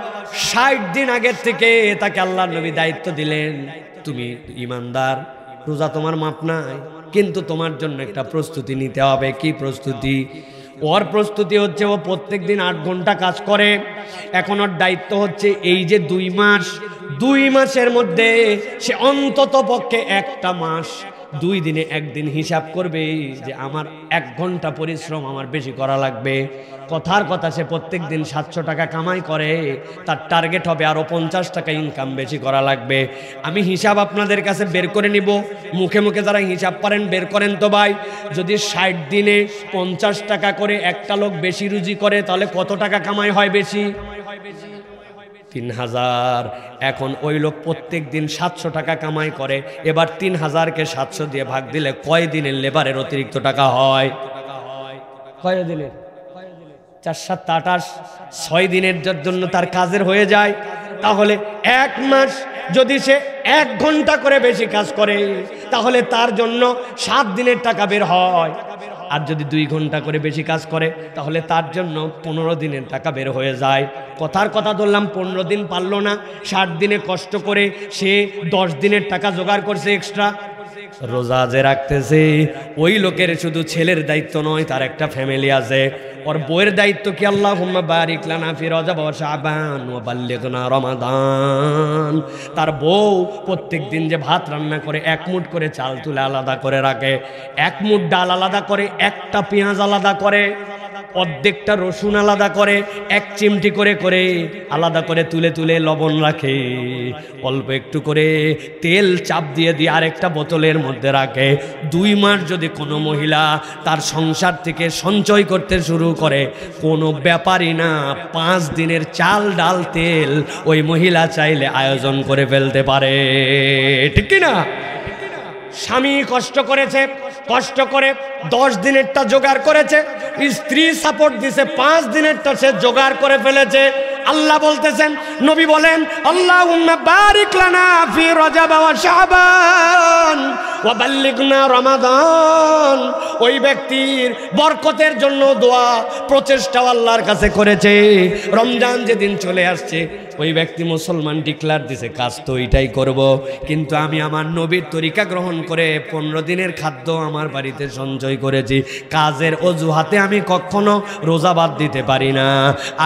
60 দিন আগের থেকে তাকে আল্লাহ নবী দায়িত্ব দিলেন, তুমি ইমানদার, রোজা তোমার মাপ নাই, কিন্তু তোমার জন্য একটা প্রস্তুতি নিতে হবে। কি প্রস্তুতি? ওর প্রস্তুতি হচ্ছে ও প্রত্যেক দিন 8 ঘন্টা কাজ করে। এখন ওর দায়িত্ব হচ্ছে এই যে 2 মাসের মধ্যে সে অন্তত পক্ষে একটা মাস 2 দিনে 1 দিন হিসাব করবে যে আমার 1 ঘন্টা পরিশ্রম আমার বেশি করা লাগবে। কথার কথা, সে প্রত্যেক দিন 700 টাকা কামাই করে, তার টার্গেট হবে আরো 50 টাকা ইনকাম বেশি করা লাগবে। আমি হিসাব আপনাদের কাছে বের করে নিব, মুখে মুখে যারা হিসাব পারেন বের করেন তো ভাই। যদি 60 দিনে 50 টাকা করে একটা লোক বেশি রুজি করে, তাহলে কত টাকা কামাই হয় বেশি? 3000। এখন ওই লোক প্রত্যেক দিন 700 টাকা কামাই করে, এবার 3000কে 700 দিয়ে ভাগ দিলে কয় দিনের লেবারের অতিরিক্ত টাকা হয়? কয় দিনের? 4 7 28, 6 দিনের জন্য তার কাজের হয়ে যায়। তাহলে 1 মাস যদি সে 1 ঘন্টা করে বেশি কাজ করে, তাহলে তার জন্য 7 দিনের টাকা বের হয়। আর যদি 2 ঘন্টা করে বেশি কাজ করে, তাহলে তার জন্য 15 দিনের টাকা বের হয়ে যায়। কথার কথা ধরলাম 15 দিন পারলো না, 60 দিনে কষ্ট করে সে 10 দিনের টাকা জোগাড় করছে এক্সট্রা। রোজা যে রাখতেছে, ওই লোকের শুধু ছেলের দায়িত্ব নয়, তার একটা ফ্যামিলি আছে। ওর বউয়ের দায়িত্ব কি? আল্লাহুম্মা বারিক লানা ফি রজব ওয়া শাবান ওয়া বাল্লিগনা রমাদান। তার বউ প্রত্যেক দিন যে ভাত রান্না করে, 1 মুঠ করে চাল তুলে আলাদা করে রাখে, 1 মুঠ ডাল আলাদা করে, একটা পেঁয়াজ আলাদা করে, অর্ধেকটা রসুন আলাদা করে, 1 চিমটি করে করে আলাদা করে তুলে তুলে লবণ রাখে, অল্প একটু করে তেল চাপ দিয়ে দিয়ে আরেকটা বোতলের মধ্যে রাখে। 2 মাস যদি কোনো মহিলা তার সংসার থেকে সঞ্চয় করতে শুরু করে, কোনো ব্যাপারই না, 5 দিনের চাল ডাল তেল ওই মহিলা চাইলে আয়োজন করে ফেলতে পারে, ঠিক কিনা? স্বামী কষ্ট করেছে, কষ্ট করে 10 দিনেরটা জোগাড় করেছে, স্ত্রী সাপোর্ট দিছে, 5 দিনেরটা সে জোগাড় করে ফেলেছে। আল্লাহ বলতেছেন, নবী বলেন, আল্লাহুম্মা বারিক লানা ফি রজব ওয়া শাবান ওয়া বাল্লিগনা রমাদান। ওই ব্যক্তির বরকতের জন্য দোয়া প্রচেষ্টাও আল্লাহর কাছে করেছে। রমজান যেদিন চলে আসছে, ওই ব্যক্তি মুসলমান ডিক্লার দিছে, কাজ তো এটাই করব, কিন্তু আমি আমার নবীর তরিকা গ্রহণ করে 15 দিনের খাদ্য আমার বাড়িতে সঞ্চয় করেছি। কাজের অজুহাতে আমি কখনো রোজা বাদ দিতে পারি না।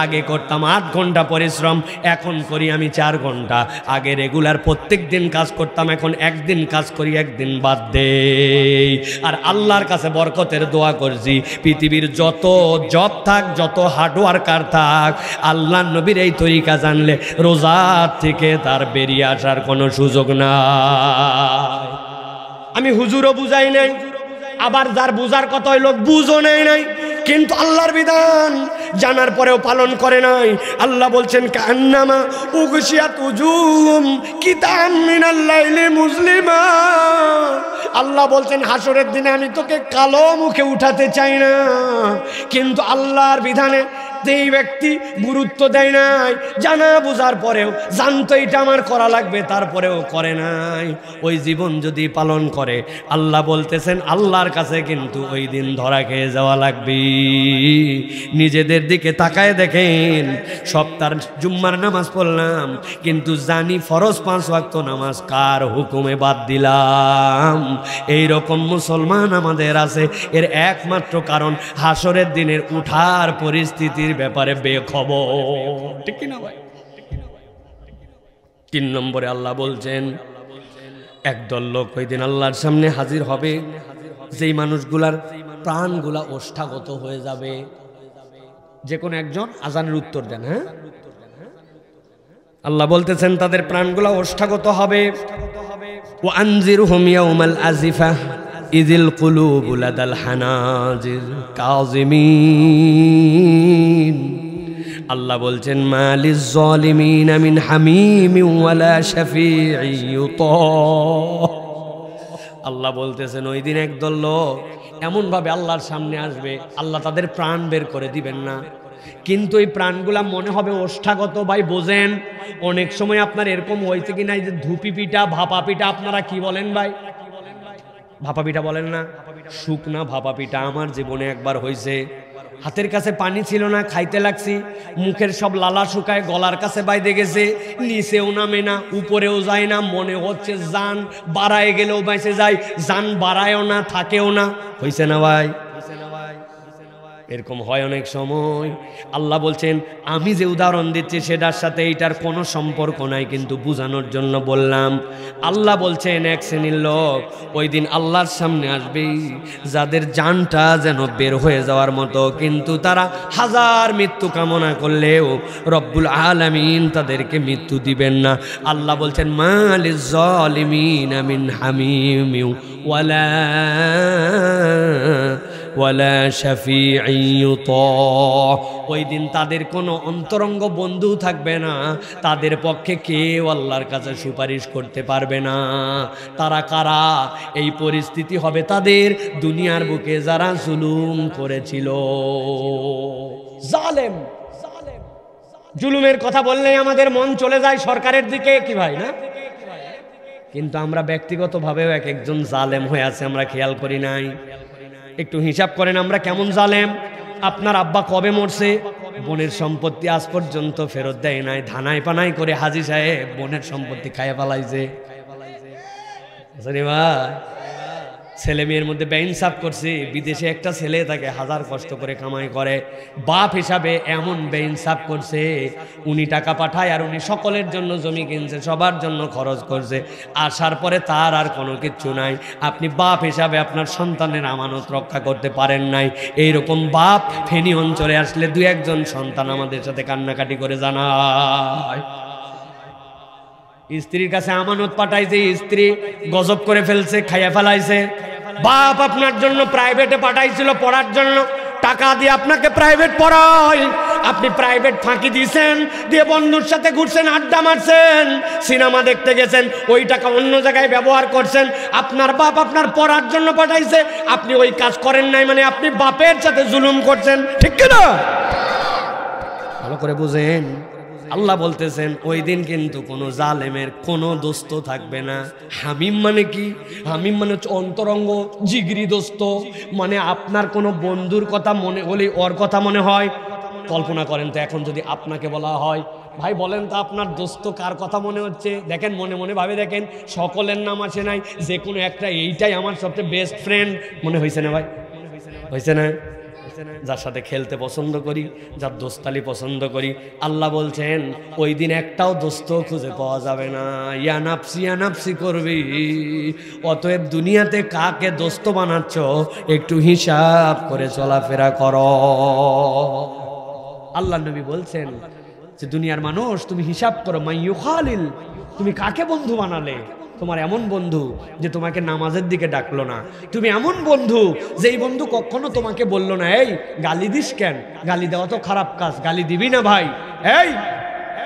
আগে করতাম 8 ঘন্টা পরিশ্রম, এখন করি আমি 4 ঘন্টা। আগে রেগুলার প্রত্যেক দিন কাজ করতাম, এখন 1 দিন কাজ করি, 1 দিন বাদ দেই। আর আল্লাহর কাছে বরকতের দোয়া করছি, পৃথিবীর যত জব থাক, যত হার্ডওয়ার্কার থাক, আল্লাহর নবীর এই তরিকা জানলে রোজার থেকে তার বেরিয়ে আসার কোনো সুযোগ নাই। আমি হুজুরও বুঝাই নাই, আবার যার বুঝার কথা ওই লোক বুঝও নেই নাই, কিন্তু আল্লাহর বিধান জানার পরেও পালন করে নাই। আল্লাহ বলছেন কান্নামা উগশিয়াত উজুহুম কিতাম মিনাল লাইলি মুসলিমা। আল্লাহ বলছেন হাসরের দিনে আমি তোকে কালো মুখে উঠাতে চাই না, কিন্তু আল্লাহর বিধানে যেই ব্যক্তি গুরুত্ব দেয় নাই, জানা বোঝার পরেও, জানতো এটা আমার করা লাগবে তারপরেও করে নাই, ওই জীবন যদি পালন করে, আল্লাহ বলতেছেন আল্লাহর কাছে কিন্তু ওই দিন ধরা খেয়ে যাওয়া লাগবে। নিজেদের দিকে তাকায় দেখেন, সপ্তাহ জুম্মার নামাজ পড়লাম কিন্তু জানি ফরজ 5 ওয়াক্ত নামাজ কার হুকুমে বাদ দিলাম। এই রকম মুসলমান আমাদের আছে। এর একমাত্র কারণ হাসরের দিনের উঠার পরিস্থিতির ব্যাপারে বেখবর, ঠিক কি না ভাই? 3 নম্বরে আল্লাহ বলছেন একদল লোক ওই দিন আল্লাহর সামনে হাজির হবে, যেই মানুষগুলার প্রাণগুলা ওষ্ঠাগত হয়ে যাবে। যে কোনো একজন আজানের উত্তর দেন। হ্যাঁ, আল্লাহ বলতেছেন তাদের প্রাণগুলা ওষ্ঠাগত হবে। ওয়া আনজিরহুম ইয়াউমাল আজিফা ইযিল কুলুবু লাদাল হানাজির কাযিমিন। আল্লাহ বলছেন মালিজ যালিমিন মিন হামিমিন ওয়ালা শাফিঈ ইউতা। আল্লাহ বলতেছেন ওই দিন একদল লোক এমন ভাবে আল্লাহর সামনে আসবে, আল্লাহ তাদের প্রাণ বের করে দিবেন না, কিন্তু এই প্রাণগুলা মনে হবে ওষ্ঠাগত। ভাই বোঝেন, অনেক সময় আপনার এরকম হয়েছে কি না, যে ধুপি পিঠা ভাপা পিঠা, আপনারা কি বলেন ভাই? ভাপা পিঠা বলেন না? শুকনা ভাপা পিঠা আমার জীবনে একবার হয়েছে। হাতের কাছে পানি ছিল না, খাইতে লাগছি, মুখের সব লালা শুকায় গলার কাছে বাইদে গেছে, নিচেও নামে না উপরেও যায় না, মনে হচ্ছে জান বাড়ায় গেলেও বেঁচে যায়, জান বাড়ায়ও না থাকেও না। হয়েছে না ভাই? এরকম হয় অনেক সময়। আল্লাহ বলছেন আমি যে উদাহরণ দিচ্ছি সেটার সাথে এইটার কোনো সম্পর্ক নাই, কিন্তু বোঝানোর জন্য বললাম। আল্লাহ বলছেন এক শ্রেণীর লোক ওই দিন আল্লাহর সামনে আসবে, যাদের জানটা যেন বের হয়ে যাওয়ার মতো, কিন্তু তারা হাজার মৃত্যু কামনা করলেও রব্বুল আলামিন তাদেরকে মৃত্যু দিবেন না। আল্লাহ বলছেন মালিজ যালিমিন মিন হামিম ওয়ালা শাফিঈ ইউতা। ওই দিন তাদের কোনো অন্তরঙ্গ বন্ধু থাকবে না, তাদের পক্ষে কেউ আল্লাহর কাছে সুপারিশ করতে পারবে না। তারা কারা? এই পরিস্থিতি হবে তাদের দুনিয়ার বুকে যারা জুলুম করেছিল। জালেম, জুলুমের কথা বললেই আমাদের মন চলে যায় সরকারের দিকে, কি ভাই না? কিন্তু আমরা ব্যক্তিগতভাবেও এক একজন জালেম হয়ে আছে, আমরা খেয়াল করি নাই। একটু হিসাব করেন আমরা কেমন জালেম। আপনার আব্বা কবে মরছে, বোনের সম্পত্তি আজ পর্যন্ত ফেরত দেয় নাই, ধানাই পানাই করে হাজি সাহেব বোনের সম্পত্তি খাইয়া ফেলাইছে। ছেলে মেয়ের মধ্যে বেইনসাফ করছে, বিদেশে একটা ছেলে তাকে হাজার কষ্ট করে কামাই করে, বাপ হিসাবে এমন বেইনসাফ করছে, উনি টাকা পাঠায় আর উনি সকলের জন্য জমি কিনছে, সবার জন্য খরচ করছে, আসার পরে তার আর কোনো কিচ্ছু নাই। আপনি বাপ হিসাবে আপনার সন্তানের আমানত রক্ষা করতে পারেন নাই। এইরকম বাপ ফেনী অঞ্চলে আসলে 2-1 সন্তান আমাদের সাথে কান্নাকাটি করে জানায়। স্ত্রীর কাছে আমানত পাঠাইছে, স্ত্রী গজব করে ফেলছে, খাইয়া ফেলাইছে। বাপ আপনার জন্য প্রাইভেটে পাঠাইছিল পড়ার জন্য, টাকা দিয়ে আপনাকে প্রাইভেট পড়ায়, আপনি প্রাইভেট ফাঁকি দিয়েছেন, দিয়ে বন্ধুর সাথে ঘুরছেন, আড্ডা মারছেন, সিনেমা দেখতে গেছেন, ওই টাকা অন্য জায়গায় ব্যবহার করছেন। আপনার বাপ আপনার পড়ার জন্য পাঠাইছে, আপনি ওই কাজ করেন নাই, মানে আপনি বাপের সাথে জুলুম করছেন, ঠিক কিনা? ভালো করে বুঝেন। আল্লাহ বলতেছেন ওই দিন কিন্তু কোনো জালেমের কোনো দোস্ত থাকবে না। হামিম মানে কি? হামিম মানে হচ্ছে অন্তরঙ্গ জিগরি দোস্ত, মানে আপনার কোনো বন্ধুর কথা মনে হলে ওর কথা মনে হয়। কল্পনা করেন তো, এখন যদি আপনাকে বলা হয় ভাই বলেন তো আপনার দোস্ত কার কথা মনে হচ্ছে, দেখেন মনে মনে ভাবে দেখেন, সকলের নাম আসে নাই, যে কোনো একটা এইটাই আমার সবচেয়ে বেস্ট ফ্রেন্ড মনে হয়েছে না ভাই? হয়েছে না? যার সাথে খেলতে পছন্দ করি, যার দোস্তালি পছন্দ করি। আল্লাহ বলছেন ওই দিন একটাও দোস্ত খুঁজে পাওয়া যাবে না, ইয়া নাফসি করবি। অতএব দুনিয়াতে কাকে দোস্ত বানাচ্ছ একটু হিসাব করে চলাফেরা করো। আল্লাহ নবী বলছেন যে দুনিয়ার মানুষ তুমি হিসাব করো, মাইয়ুখালিল, তুমি কাকে বন্ধু বানালে। তোমার এমন বন্ধু যে তোমাকে নামাজের দিকে ডাকলো না, তুমি এমন বন্ধু যেই বন্ধু কখনো তোমাকে বললো না এই গালি দিস কেন, গালি দেওয়া তো খারাপ কাজ, গালি দিবি না ভাই, এই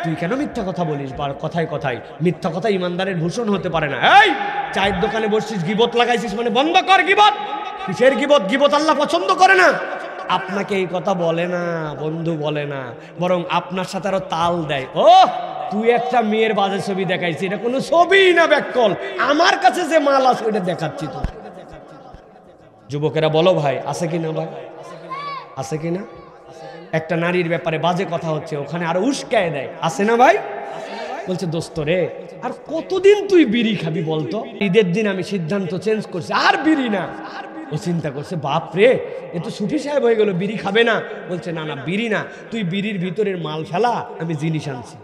তুই কেন মিথ্যা কথা বলিস, কথায় কথায় মিথ্যা কথা ইমানদারের ভূষণ হতে পারে না, এই চায়ের দোকানে বসছিস গিবত লাগাইছিস মানে বন্ধ কর গিবত, কিসের গিবত, গিবত আল্লাহ পছন্দ করে না। আপনাকে এই কথা বলে না, বন্ধু বলে না, বরং আপনার সাথে আরো তাল দেয়, ও তুই একটা মেয়ের বাজে ছবি দেখাইছি, এটা কোনো ছবি না ব্যাককল, আমার কাছে যে মাল আছে ওইটা দেখাচ্ছি তো। যুবকেরা বলো ভাই আছে কিনা, ভাই আছে কিনা? একটা নারীর ব্যাপারে বাজে কথা হচ্ছে, ওখানে আরো উস্কায় দেয়, আছে না ভাই? বলছে দোস্ত রে আর কতদিন তুই বিড়ি খাবি বলতো, ঈদের দিন আমি সিদ্ধান্ত চেঞ্জ করছি আর বিড়ি না। ও চিন্তা করছে বাপ রে এ তো সুফি সাহেব হয়ে গেল, বিড়ি খাবে না। বলছে না না বিড়ি না, তুই বিড়ির ভিতরের মাল ফেলা, আমি জিনিস আনছি।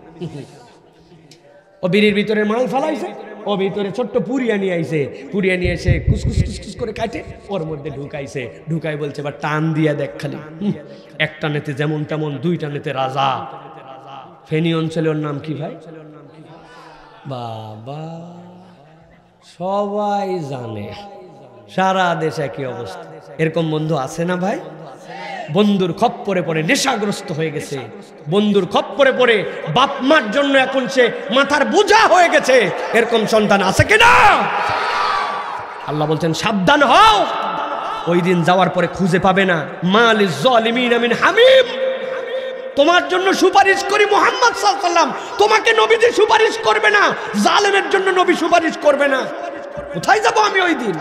ও বিড়ির ভিতরের মাল ফেলাইছে, ও ভিতরে ছোট্ট পুরিয়া নিয়ে আইছে, পুরিয়া নিয়ে এসে কুসকুস কুসকুস করে কাটে ওর মধ্যে ঢুকাইছে, ঢুকাই বলছে বা টান দিয়া দেখ খালি, একটা নেতে যেমন তেমন, দুইটা নেতে রাজা। ফেনী অঞ্চলে ওর নাম কি ভাই? বাবা সবাই জানে, সারা দেশে একই অবস্থা। এরকম বন্ধু আছে না ভাই? বন্ধুর খপ্পরে পড়ে নেশাগ্রস্ত হয়ে গেছে, বন্ধুর খপ্পরে পড়ে বাপ মার জন্য এখন সে মাথার বোঝা হয়ে গেছে, এরকম সন্তান আছে কিনা? আল্লাহ বলছেন সাবধান হও, ওই দিন যাওয়ার পরে খুঁজে পাবে না মালিজ জালিমিন মিন হামিম। তোমার জন্য সুপারিশ করি মুহাম্মদ সাল্লাল্লাহু আলাইহি ওয়াসাল্লাম, তোমাকে নবীজি সুপারিশ করবে না, জালেমের জন্য নবী সুপারিশ করবে না। কোথায় যাব আমি ওই দিন?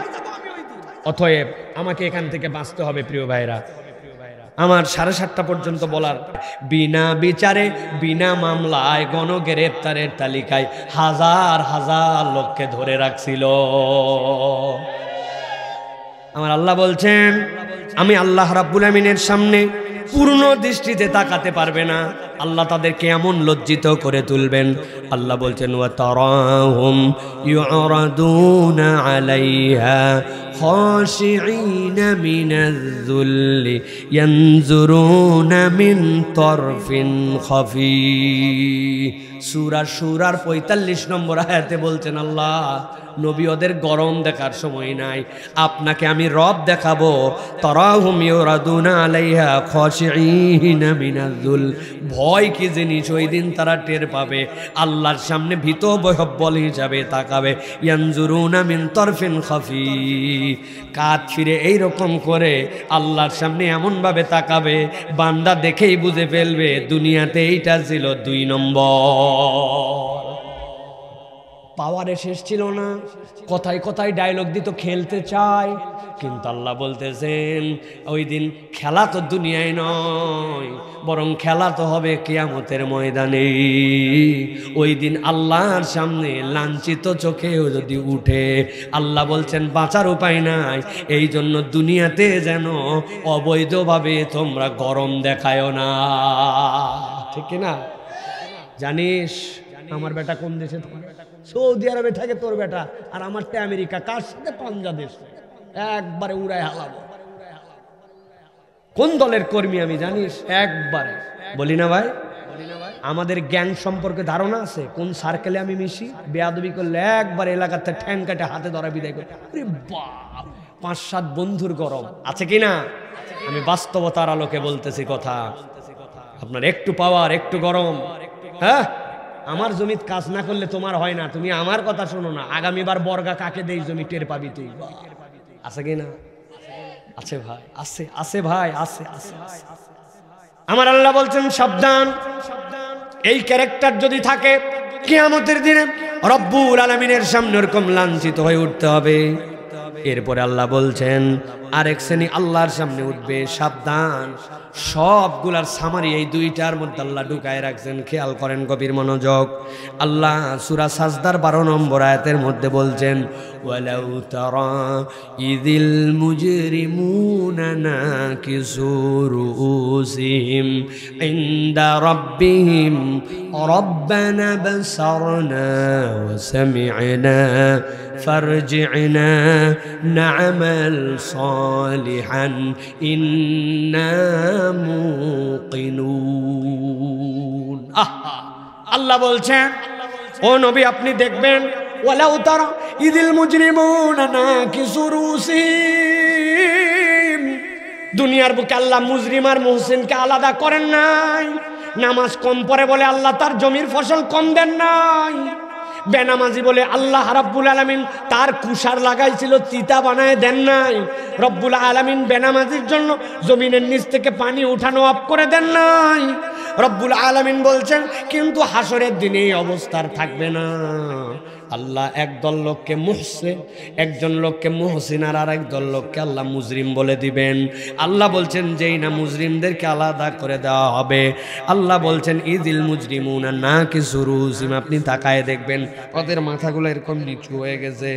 অতএব আমাকে এখান থেকে বাঁচতে হবে প্রিয় ভাইরা। আমার 7:30 পর্যন্ত বলার, বিনা বিচারে বিনা মামলায় গণগ্রেপ্তারের তালিকায় হাজার হাজার লোককে ধরে রাখছিল। আমার আল্লাহ বলছেন আমি আল্লাহ রাব্বুল আমিনের সামনে পূর্ণ দৃষ্টিতে তাকাতে পারবে না, আল্লাহ তাদেরকে এমন লজ্জিত করে তুলবেন। আল্লাহ বলছেন ওয়া তারাহুম ইউরাদুনা আলাইহা খাশিঈনা মিনাজ-যুল্লি ইয়ানজুরুনা মিন তারফিন খাফি। সূরা সূরার 45 নম্বর আয়াতে বলছেন আল্লাহ নবী ওদের গরম দেখার সময় নাই, আপনাকে আমি রব দেখাবো। তারাহুম ইউরাদুনা আলাইহা খাশিঈনা মিনাজ-যুল, ভয় কি জিনিস ওই দিন তারা টের পাবে, আল্লাহর সামনে ভীত বহব্বল হিসাবে তাকাবে। ইয়ানজুরুনা মিন তারফিন খাফি, কাত ফিরে এইরকম করে আল্লাহর সামনে এমন ভাবে তাকাবে বান্দা দেখেই বুঝে ফেলবে দুনিয়াতে এইটা ছিল 2 নম্বর। পাওয়ারে শেষ ছিল না, কথায় কথায় ডায়লগ দিত খেলতে চায়, কিন্তু আল্লাহ বলতেছেন ওই দিন খেলা তো দুনিয়ায় নয়, বরং খেলা তো হবে কিয়ামতের ময়দানে। ওই দিন আল্লাহর সামনে লাঞ্ছিত চোখেও যদি উঠে, আল্লাহ বলছেন বাঁচার উপায় নাই, এই জন্য দুনিয়াতে যেন অবৈধভাবে তোমরা গরম দেখায়ও না, ঠিক না? জানিস আমার বেটা কোন দেশে থাকে? সৌদি আরবে থাকে তোর বেটা, আর আমারটা আমেরিকা, কার সাথে? বাংলাদেশ। একবারে উড়ায় হালাবো। কোন দলের কর্মী আমি জানিস? একবারে বলি না ভাই, আমাদের গ্যাং সম্পর্কে ধারণা আছে, কোন সার্কেলে আমি মিশি, বেয়াদবি করলে একবার এলাকাতে ঠ্যাং কাটে হাতে ধরা বিদায় করে। 5-7 বন্ধুর গরম আছে কিনা? আমি বাস্তবতার আলোকে বলতেছি কথা। আপনার একটু পাওয়ার একটু গরম, হ্যাঁ আমার জমিত কাজ না করলে তোমার হয় না, তুমি আমার কথা শোনো না, আগামীবার বর্গা কাকে দেই জমি টের পাবি তুই। আছে কি না? আছে ভাই, আছে আছে ভাই, আছে আছে। আমার আল্লাহ বলছেন সাবধান, এই ক্যারেক্টার যদি থাকে কিয়ামতের দিনে রব্বুল আলামিনের সামনে এরকম লাঞ্ছিত হয়ে উঠতে হবে। এরপরে আল্লাহ বলছেন আরেক শ্রেণী আল্লাহর সামনে উঠবে, সাবধান। সবগুলার সামারি এই 2টার মধ্যে আল্লাহ ঢুকায় রাখছেন, খেয়াল করেন গভীর মনোযোগ। আল্লাহ সূরা সাজদার 12 নম্বর আয়াতের মধ্যে বলছেন ওয়ালাউ তারা ইযিল মুজরিমুনা নাকিসু রুউসিহিম ইনদা রাব্বিহিম রব্বানা বাসারনা ওয়া সামি'না ফারজি'না না'মাল সালিহান ইন্না মুকিনুন। আল্লাহ বলছেন ও নবী আপনি দেখবেন ওয়ালাউ তারা ইদিল মুজরিমুনা নাকিসু রুসিহিম, দুনিয়ার বুকে আল্লাহ মুজরিম আর মুহসিনকে আলাদা করেন নাই। নামাজ কম পড়ে বলে আল্লাহ তার জমির ফসল কম দেন নাই। বেনামাজি বলে আল্লাহ রাব্বুল আলামিন তার কুষার লাগাইছিল চিতা বানায় দেন নাই। রব্বুল আলামিন বেনামাজির জন্য জমিনের নিচ থেকে পানি উঠানো অফ করে দেন নাই। রব্বুল আলামিন বলছেন কিন্তু হাসরের দিনে এই অবস্থার থাকবে না। আল্লাহ একদল লোককে মুহসিন, একজন লোককে মুহসিন, আর আরেকদল লোককে আল্লাহ মুজরিম বলে দিবেন। আল্লাহ বলছেন যেই না মুজরিমদেরকে আলাদা করে দেওয়া হবে, আল্লাহ বলছেন ইদিল মুজরিমুনা নাকিসু রুসিহিম, আপনি তাকায় দেখবেন ওদের মাথাগুলো এরকম নিচু হয়ে গেছে,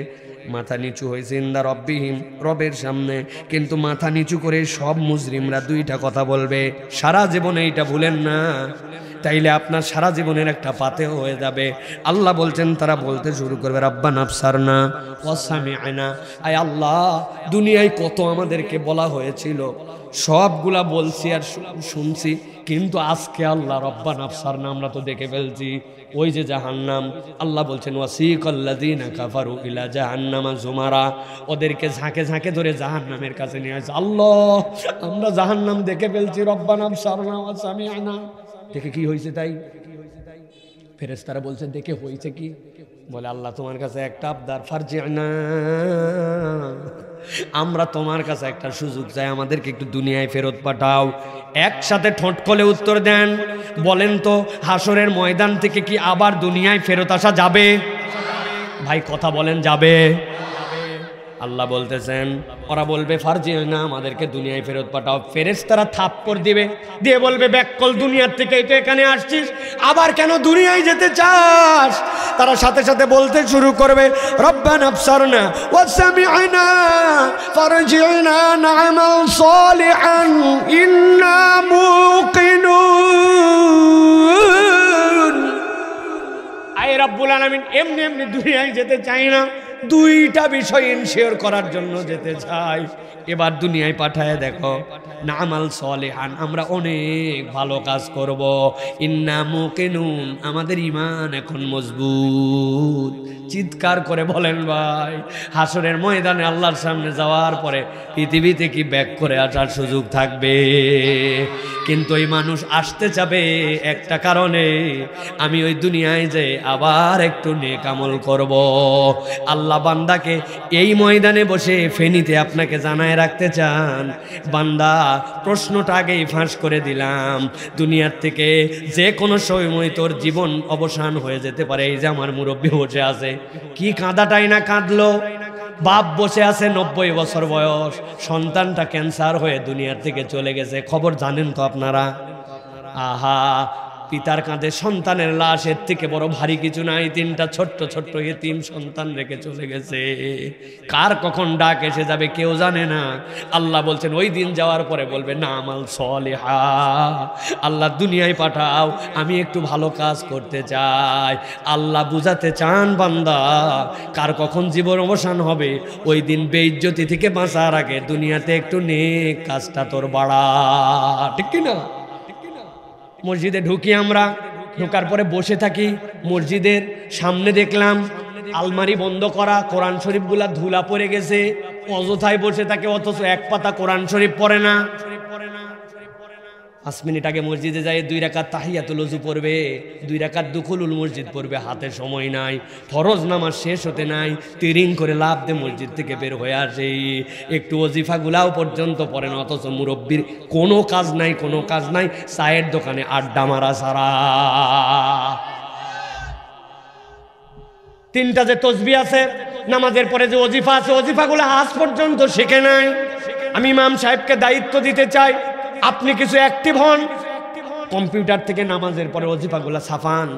মাথা নিচু হয়েছে ইনদা রব্বিহিম, রবের সামনে। কিন্তু মাথা নিচু করে সব মুজরিমরা দুইটা কথা বলবে, সারা জীবনে এইটা ভুলেন না, তাইলে আপনার সারা জীবনের একটা পাতে হয়ে যাবে। আল্লাহ বলছেন তারা বলতে শুরু করবে রাব্বানা আবসারনা ওয়া সামি'না, আয় আল্লাহ দুনিয়ায় কত আমাদেরকে বলা হয়েছিল, সবগুলা বলছি আর শুনছি, কিন্তু আজকে আল্লাহ রব্বানা আবসারনা আমরা তো দেখে ফেলছি, ওই যে জাহান্নাম। আল্লাহ বলছেন ওয়াসিকাল্লাযীনা কাফারু ইলা জাহান্নামা যুমারা, ওদেরকে ঝাঁকে ঝাঁকে ধরে জাহান্নামের কাছে নিয়ে আসে। আল্লাহ আমরা জাহান্নাম দেখে ফেলছি, রব্বানা আবসারনা ওয়া সামি'না। দেখে কি হয়েছে তাই? ফেরেশতারা বলছেন দেখে হয়েছে কি? বলে আল্লাহ তোমার কাছে একটা আবদার, ফারজি'না, আমরা তোমার কাছে একটা সুযোগ চাই, আমাদেরকে একটু দুনিয়ায় ফেরত পাঠাও। একসাথে ঠোঁট খুলে উত্তর দেন, বলেন তো হাসরের ময়দান থেকে কি আবার দুনিয়ায় ফেরত আসা যাবে? ভাই কথা বলেন, যাবে? আল্লাহ বলতেছেন ওরা বলবে ফারজি'না, আমাদেরকে দুনিয়ায় ফেরত পাঠাও। ফেরেশতারা থাপ্পড় দিবে, দিয়ে বলবে ব্যাককল দুনিয়ার থেকে তো এখানে আসছিস, আবার কেন দুনিয়ায় যেতে চাস? তারা সাথে সাথে বলতে শুরু করবে রব্বানা আবসারনা ওয়া সামি'না ফারজি'না না'মাল সালিহান ইন্না মুকিনুন। আয় রব্বুল আলামিন এমনি এমনি দুনিয়ায় যেতে চাই না, দুইটা বিষয় ইনশিওর করার জন্য যেতে চাই। এবার দুনিয়ায় পাঠায় দেখো না'মাল সালিহান, আমরা অনেক ভালো কাজ করব, ইন্না মুকিনুন, আমাদের ঈমান এখন মজবুত। চিৎকার করে বলেন ভাই, হাসরের ময়দানে আল্লাহর সামনে যাওয়ার পরে পৃথিবীতে কি ব্যাক করে আসার সুযোগ থাকবে? কিন্তু ওই মানুষ আসতে যাবে একটা কারণে, আমি ওই দুনিয়ায় যে আবার একটু নেক আমল করব। আল্লাহ বান্দাকে এই ময়দানে বসে ফেনীতে আপনাকে জানায় রাখতে চান, বান্দা প্রশ্নটা আগেই ফাঁস করে দিলাম, দুনিয়ার থেকে যে কোনো সময় তোর জীবন অবসান হয়ে যেতে পারে। এই যে আমার মুরব্বী বসে আছে, কি কাঁদাটাই না কাঁদলো। বাপ বসে আছে 90 বছর বয়স, সন্তানটা ক্যান্সার হয়ে দুনিয়ার থেকে চলে গেছে, খবর জানেন তো আপনারা? আহা, পিতার কাঁধে সন্তানের লাশ, এর থেকে বড় ভারী কিছু নাই। 3টা ছোট্ট ছোট্ট এতিম সন্তান রেখে চলে গেছে, কার কখন ডাক এসে যাবে কেউ জানে না। আল্লাহ বলছেন ওই দিন যাওয়ার পরে বলবে না'মাল সালিহা, আল্লাহ দুনিয়ায় পাঠাও, আমি একটু ভালো কাজ করতে চাই। আল্লাহ বুঝাতে চান বান্দা কার কখন জীবন অবসান হবে, ওই দিন বেইজ্জতি থেকে বাঁচার আগে দুনিয়াতে একটু নেক কাজটা তোর বাড়া, ঠিক কি না? মসজিদে ঢুকি আমরা, ঢোকার পরে বসে থাকি, মসজিদের সামনে দেখলাম আলমারি বন্ধ করা, কোরআন শরীফগুলা ধুলা পড়ে গেছে, অযথায় বসে থাকে, অথচ এক পাতা কোরআন শরীফ পড়ে না। 5 মিনিট আগে মসজিদে যায় 2 রাকাত তাহিয়াতুল ওযু পড়বে, 2 রাকাত দুখুলুল মসজিদ পড়বে, হাতে সময় নাই, ফরজ নামাজ শেষ হতে নাই, তিরিং করে লাফ দিয়ে মসজিদ থেকে বের হয়ে আসে, একটু ওজিফাগুলাও পর্যন্ত পড়ে না, অথচ মুরব্বির কোনো কাজ নাই, কোনো কাজ নাই, চায়ের দোকানে আড্ডা মারা ছাড়া। 3টা যে তসবিহ আছে, নামাজের পরে যে ওজিফা আছে, ওজিফাগুলো আজ পর্যন্ত শিখে নাই। আমি ইমাম সাহেবকে দায়িত্ব দিতে চাই, আপনি কিছু অ্যাক্টিভ হন, কম্পিউটার থেকে নামাজের পরে ওজিফাগুলা ছাপান,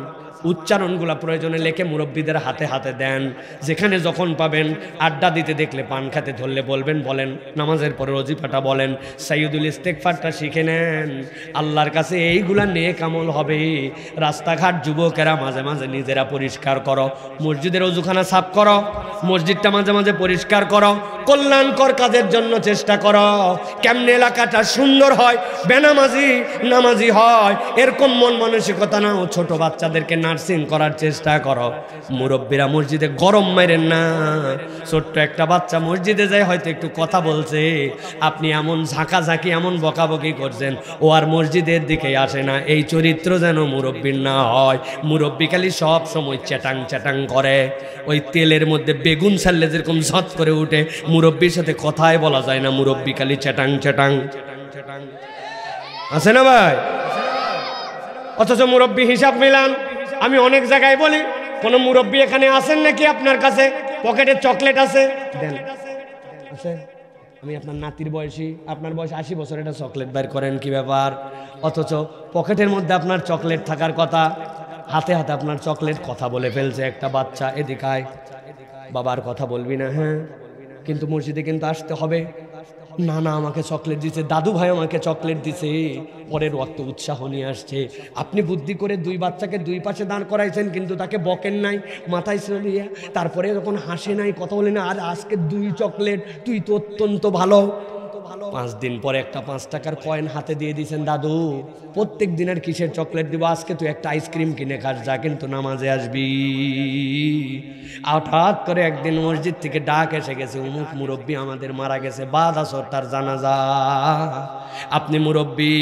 উচ্চারণগুলা প্রয়োজনে লেখে মুরব্বীদের হাতে হাতে দেন, যেখানে যখন পাবেন। আড্ডা দিতে দেখলে, পান খাতে ধরলে বলবেন, বলেন নামাজের পরে ওজিফাটা বলেন, সাইয়্যিদুল ইস্তেগফারটা শিখে নেন, আল্লাহর কাছে এইগুলা নেক আমল হবে। রাস্তাঘাট যুবকেরা মাঝে মাঝে নিজেরা পরিষ্কার করো, মসজিদের ওযুখানা সাফ করো, মসজিদটা মাঝে মাঝে পরিষ্কার করো, কল্যাণকর কাজের জন্য চেষ্টা করো। কেমনে এলাকাটা সুন্দর হয়, বেনামাজি নামাজি হয়, এরকম মন মানসিকতা নাও। ছোট বাচ্চাদেরকে না নার্সিং করার চেষ্টা করো। মুরব্বীরা মসজিদে গরম মাইরেন না। ছোট্ট একটা বাচ্চা মসজিদে যায়, হয়তো একটু কথা বলছে, আপনি এমন ঝাঁকাঝাঁকি এমন বকাবকি করছেন, ও আর মসজিদের দিকে আসে না। এই চরিত্র যেন মুরব্বীর না হয়। মুরব্বী খালি সব সময় চ্যাটাং চ্যাটাং করে। ওই তেলের মধ্যে বেগুন ছাড়লে যেরকম ঝট করে উঠে, মুরব্বীর সাথে কথাই বলা যায় না, মুরব্বী খালি চ্যাটাং চ্যাটাং আছে না ভাই? অথচ মুরব্বী হিসাব মিলান। আমি অনেক জায়গায় বলি, কোন মুরব্বী এখানে আসেন নাকি আপনার কাছে পকেটে চকলেট আছে? দেন, আছে? আমি আপনার নাতির বয়সী, আপনার বয়স 80 বছর, এটা চকলেট বের করেন, কি ব্যাপার? অথচ পকেটের মধ্যে আপনার চকলেট থাকার কথা, হাতে হাতে আপনার চকলেট। কথা বলে ফেলছে একটা বাচ্চা, এদিকে আয়, বাবার কথা বলবি না, হ্যাঁ, কিন্তু মসজিদে কিন্তু আসতে হবে। না না, আমাকে চকলেট দিছে, দাদু ভাই আমাকে চকলেট দিছে, পরের ওয়াক্ত উৎসাহ নিয়ে আসছে। আপনি বুদ্ধি করে দুই বাচ্চাকে দুই পাশে দাঁড় করাইছেন, কিন্তু তাকে বকেন নাই, মাথায় চলিয়ে, তারপরে যখন হাসে নাই, কথা বলে না, আর আজকে 2 চকলেট, তুই তো অত্যন্ত ভালো। 5 দিন পরে একটা 5 টাকার কয়েন হাতে দিয়ে দিয়েছেন, দাদু প্রত্যেক দিনের কিসের চকলেট দিব, আজকে তুই একটা আইসক্রিম কিনে খাস যা, কিন্তু নামাজে আসবি। হঠাৎ করে একদিন মসজিদ থেকে ডাক এসে গেছে, অমুক মুরব্বী আমাদের মারা গেছে, বাদ আসর তার জানাজা। আপনি মুরব্বী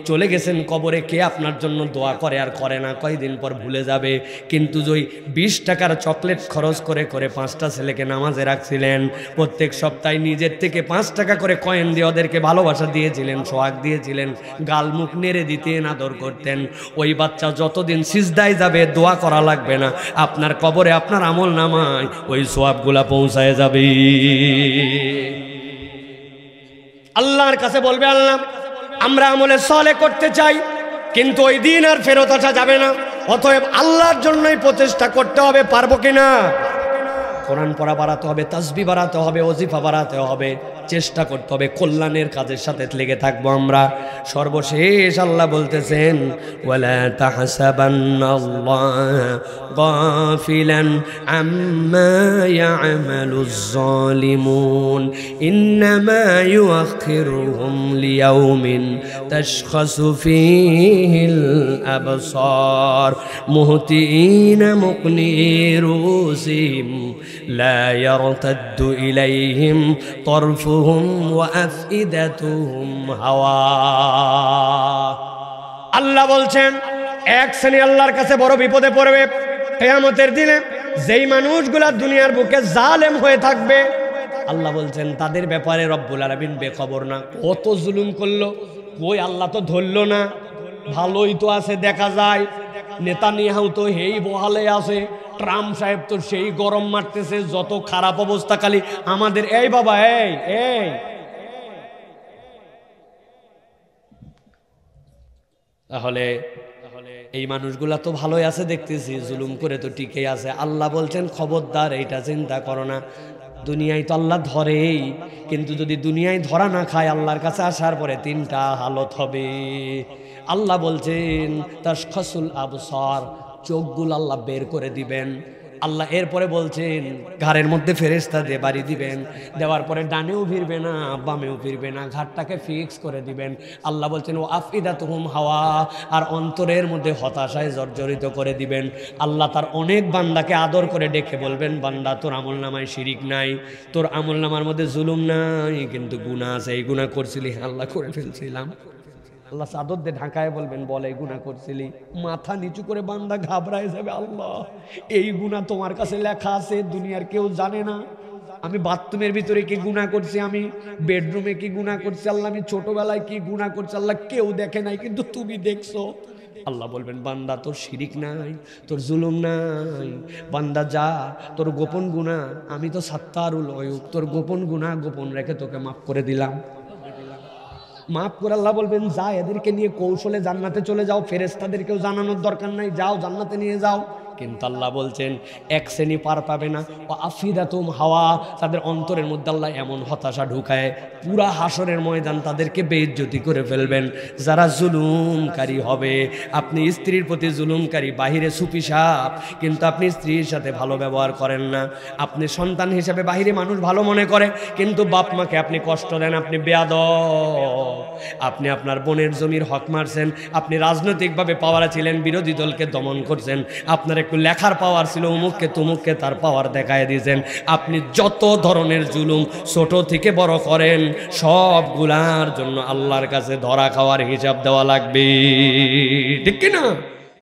চলে গেছেন কবরে, কে আপনার জন্য দোয়া করে আর করে না? কয়দিন পর ভুলে যাবে। কিন্তু ওই 20 টাকার চকলেট খরচ করে করে 5টা ছেলেকে নামাজে রাখছিলেন, প্রত্যেক সপ্তাহে নিজের থেকে 5 টাকা করে কয়েন দিয়ে ওদেরকে ভালোবাসা দিয়েছিলেন, সোহাগ দিয়েছিলেন, গাল মুখ নেড়ে দিতেন, আদর করতেন। ওই বাচ্চা যতদিন সিজদায় যাবে দোয়া করা লাগবে না, আপনার কবরে আপনার আমল নামায় ওই সোয়াবগুলা পৌঁছায় যাবে। আল্লাহর কাছে বলবে, আল্লাহ আমরা আমলে সালেহ করতে চাই, কিন্তু ওই দিন আর ফেরত আসা যাবে না, অতএব আল্লাহর জন্যই প্রচেষ্টা করতে হবে। পারবো কিনা? কোরআন পড়া বাড়াতে হবে, তাসবিহ বাড়াতে হবে, ওজিফা বাড়াতে হবে, চেষ্টা করতে হবে, কল্যাণের কাজের সাথে লেগে থাকবো আমরা। সর্বশেষ আল্লাহ বলতেছেন, ওয়ালা তাহসাবান্নাল্লাহ গাফিলান আম্মা ইয়ামালুজ জালিমুন ইন্নামা ইউআখিরুহুম লিয়াউমিন তাশখাসু ফীহিল আবসার মুহতিইনা মুকনিই রুসিহিম লা ইয়ারতাদ্দু ইলাইহিম তরফুহুম ওয়া আফইদাতুহুম হাওয়া। আল্লাহ বলছেন, এক শ্রেণী আল্লাহর কাছে বড় বিপদে পড়বে কিয়ামতের দিনে, যেই মানুষগুলা দুনিয়ার বুকে জালেম হয়ে থাকবে। আল্লাহ বলছেন তাদের ব্যাপারে রব্বুল আলামিন বেখবর না। কত জুলুম করলো, কই আল্লাহ তো ধরলো না। ভালোই তো আছে দেখা যায়, নেতানিয়াহু তো হেই বহালে আছে, ট্রাম্প সাহেব তো সেই গরম মারতেছে, যত খারাপ অবস্থা খালি আমাদের। এই বাবা, এই এই তাহলে এই মানুষগুলা তো ভালোই আছে দেখতেছি, জুলুম করে তো টিকে আছে। আল্লাহ বলছেন খবরদার এইটা চিন্তা করো না, দুনিয়ায় তো আল্লাহ ধরেই, কিন্তু যদি দুনিয়ায় ধরা না খায়, আল্লাহর কাছে আসার পরে 3টা হালত হবে। আল্লাহ বলছেন তাশখাসুল আবসার, চোখগুলো আল্লাহ বের করে দিবেন। আল্লাহ এরপরে বলছেন ঘাড়ের মধ্যে ফেরেশতা দিয়ে বাড়ি দিবেন, দেওয়ার পরে ডানেও ফিরবে না, বামেও ফিরবে না, ঘাটটাকে ফিক্স করে দিবেন। আল্লাহ বলছেন ও আফইদাতুহুম হাওয়া, আর অন্তরের মধ্যে হতাশায় জর্জরিত করে দিবেন। আল্লাহ তার অনেক বান্দাকে আদর করে ডেকে বলবেন, বান্দা তোর আমল নামায় শিরিক নাই, তোর আমল নামার মধ্যে জুলুম নাই, কিন্তু গুনাহ আছে, এই গুনাহ করছিলি, আল্লাহ করে ফেলছিলাম। আল্লাহ চাদর দিয়ে ঢাকায় বলবেন, বলে এই গুনাহ করছিলি, মাথা নিচু করে বান্দা ঘাবড়ায় যাবে, আল্লাহ এই গুনাহ তোমার কাছে লেখা আছে, দুনিয়ার কেউ জানে না। আমি বাথরুমের ভিতরে কি গুনাহ করছি, আমি বেডরুমে কি গুনাহ করছি, আল্লাহ আমি ছোটবেলায় কি গুনাহ করছি, আল্লাহ কেউ দেখে নাই, কিন্তু তুমি দেখছো। আল্লাহ বলবেন, বান্দা তোর শিরিক নাই, তোর জুলুম নাই, বান্দা যা, তোর গোপন গুনাহ আমি তো সাত্তারুল অয়ুব, তোর গোপন গুনাহ গোপন রেখে তোকে মাফ করে দিলাম। মাফ করে আল্লাহ বলবেন, যা এদেরকে নিয়ে কৌশলে জান্নাতে চলে যাও, ফেরেশতাদেরকেও জানানোর দরকার নাই, যাও জান্নাতে নিয়ে যাও। কিন্তু আল্লাহ বলছেন এক শ্রেণী পার পাবে না, ও আফিদাতুম হাওয়া, তাদের অন্তরের মধ্যে আল্লাহ এমন হতাশা ঢুকায় পুরা হাসরের ময়দান তাদেরকে বেইজ্জতি করে ফেলবেন। যারা জুলুমকারী হবে, আপনি স্ত্রীর প্রতি জুলুমকারী, বাহিরে সুপি সাপ কিন্তু আপনি স্ত্রীর সাথে ভালো ব্যবহার করেন না, আপনি সন্তান হিসেবে বাহিরে মানুষ ভালো মনে করে কিন্তু বাপ মাকে আপনি কষ্ট দেন, আপনি বেয়াদব, আপনি আপনার বোনের জমির হক মারছেন, আপনি রাজনৈতিকভাবে পাওয়ার ছিলেন, বিরোধী দলকে দমন করছেন, আপনার একটু লেখার পাওয়ার ছিল, অমুককে তুমুককে তার পাওয়ার দেখায় দিয়েছেন, আপনি যত ধরনের জুলুম ছোট থেকে বড় করেন সবগুলার জন্য আল্লাহর কাছে ধরা খাওয়ার হিসাব দেওয়া লাগবে, ঠিক কিনা?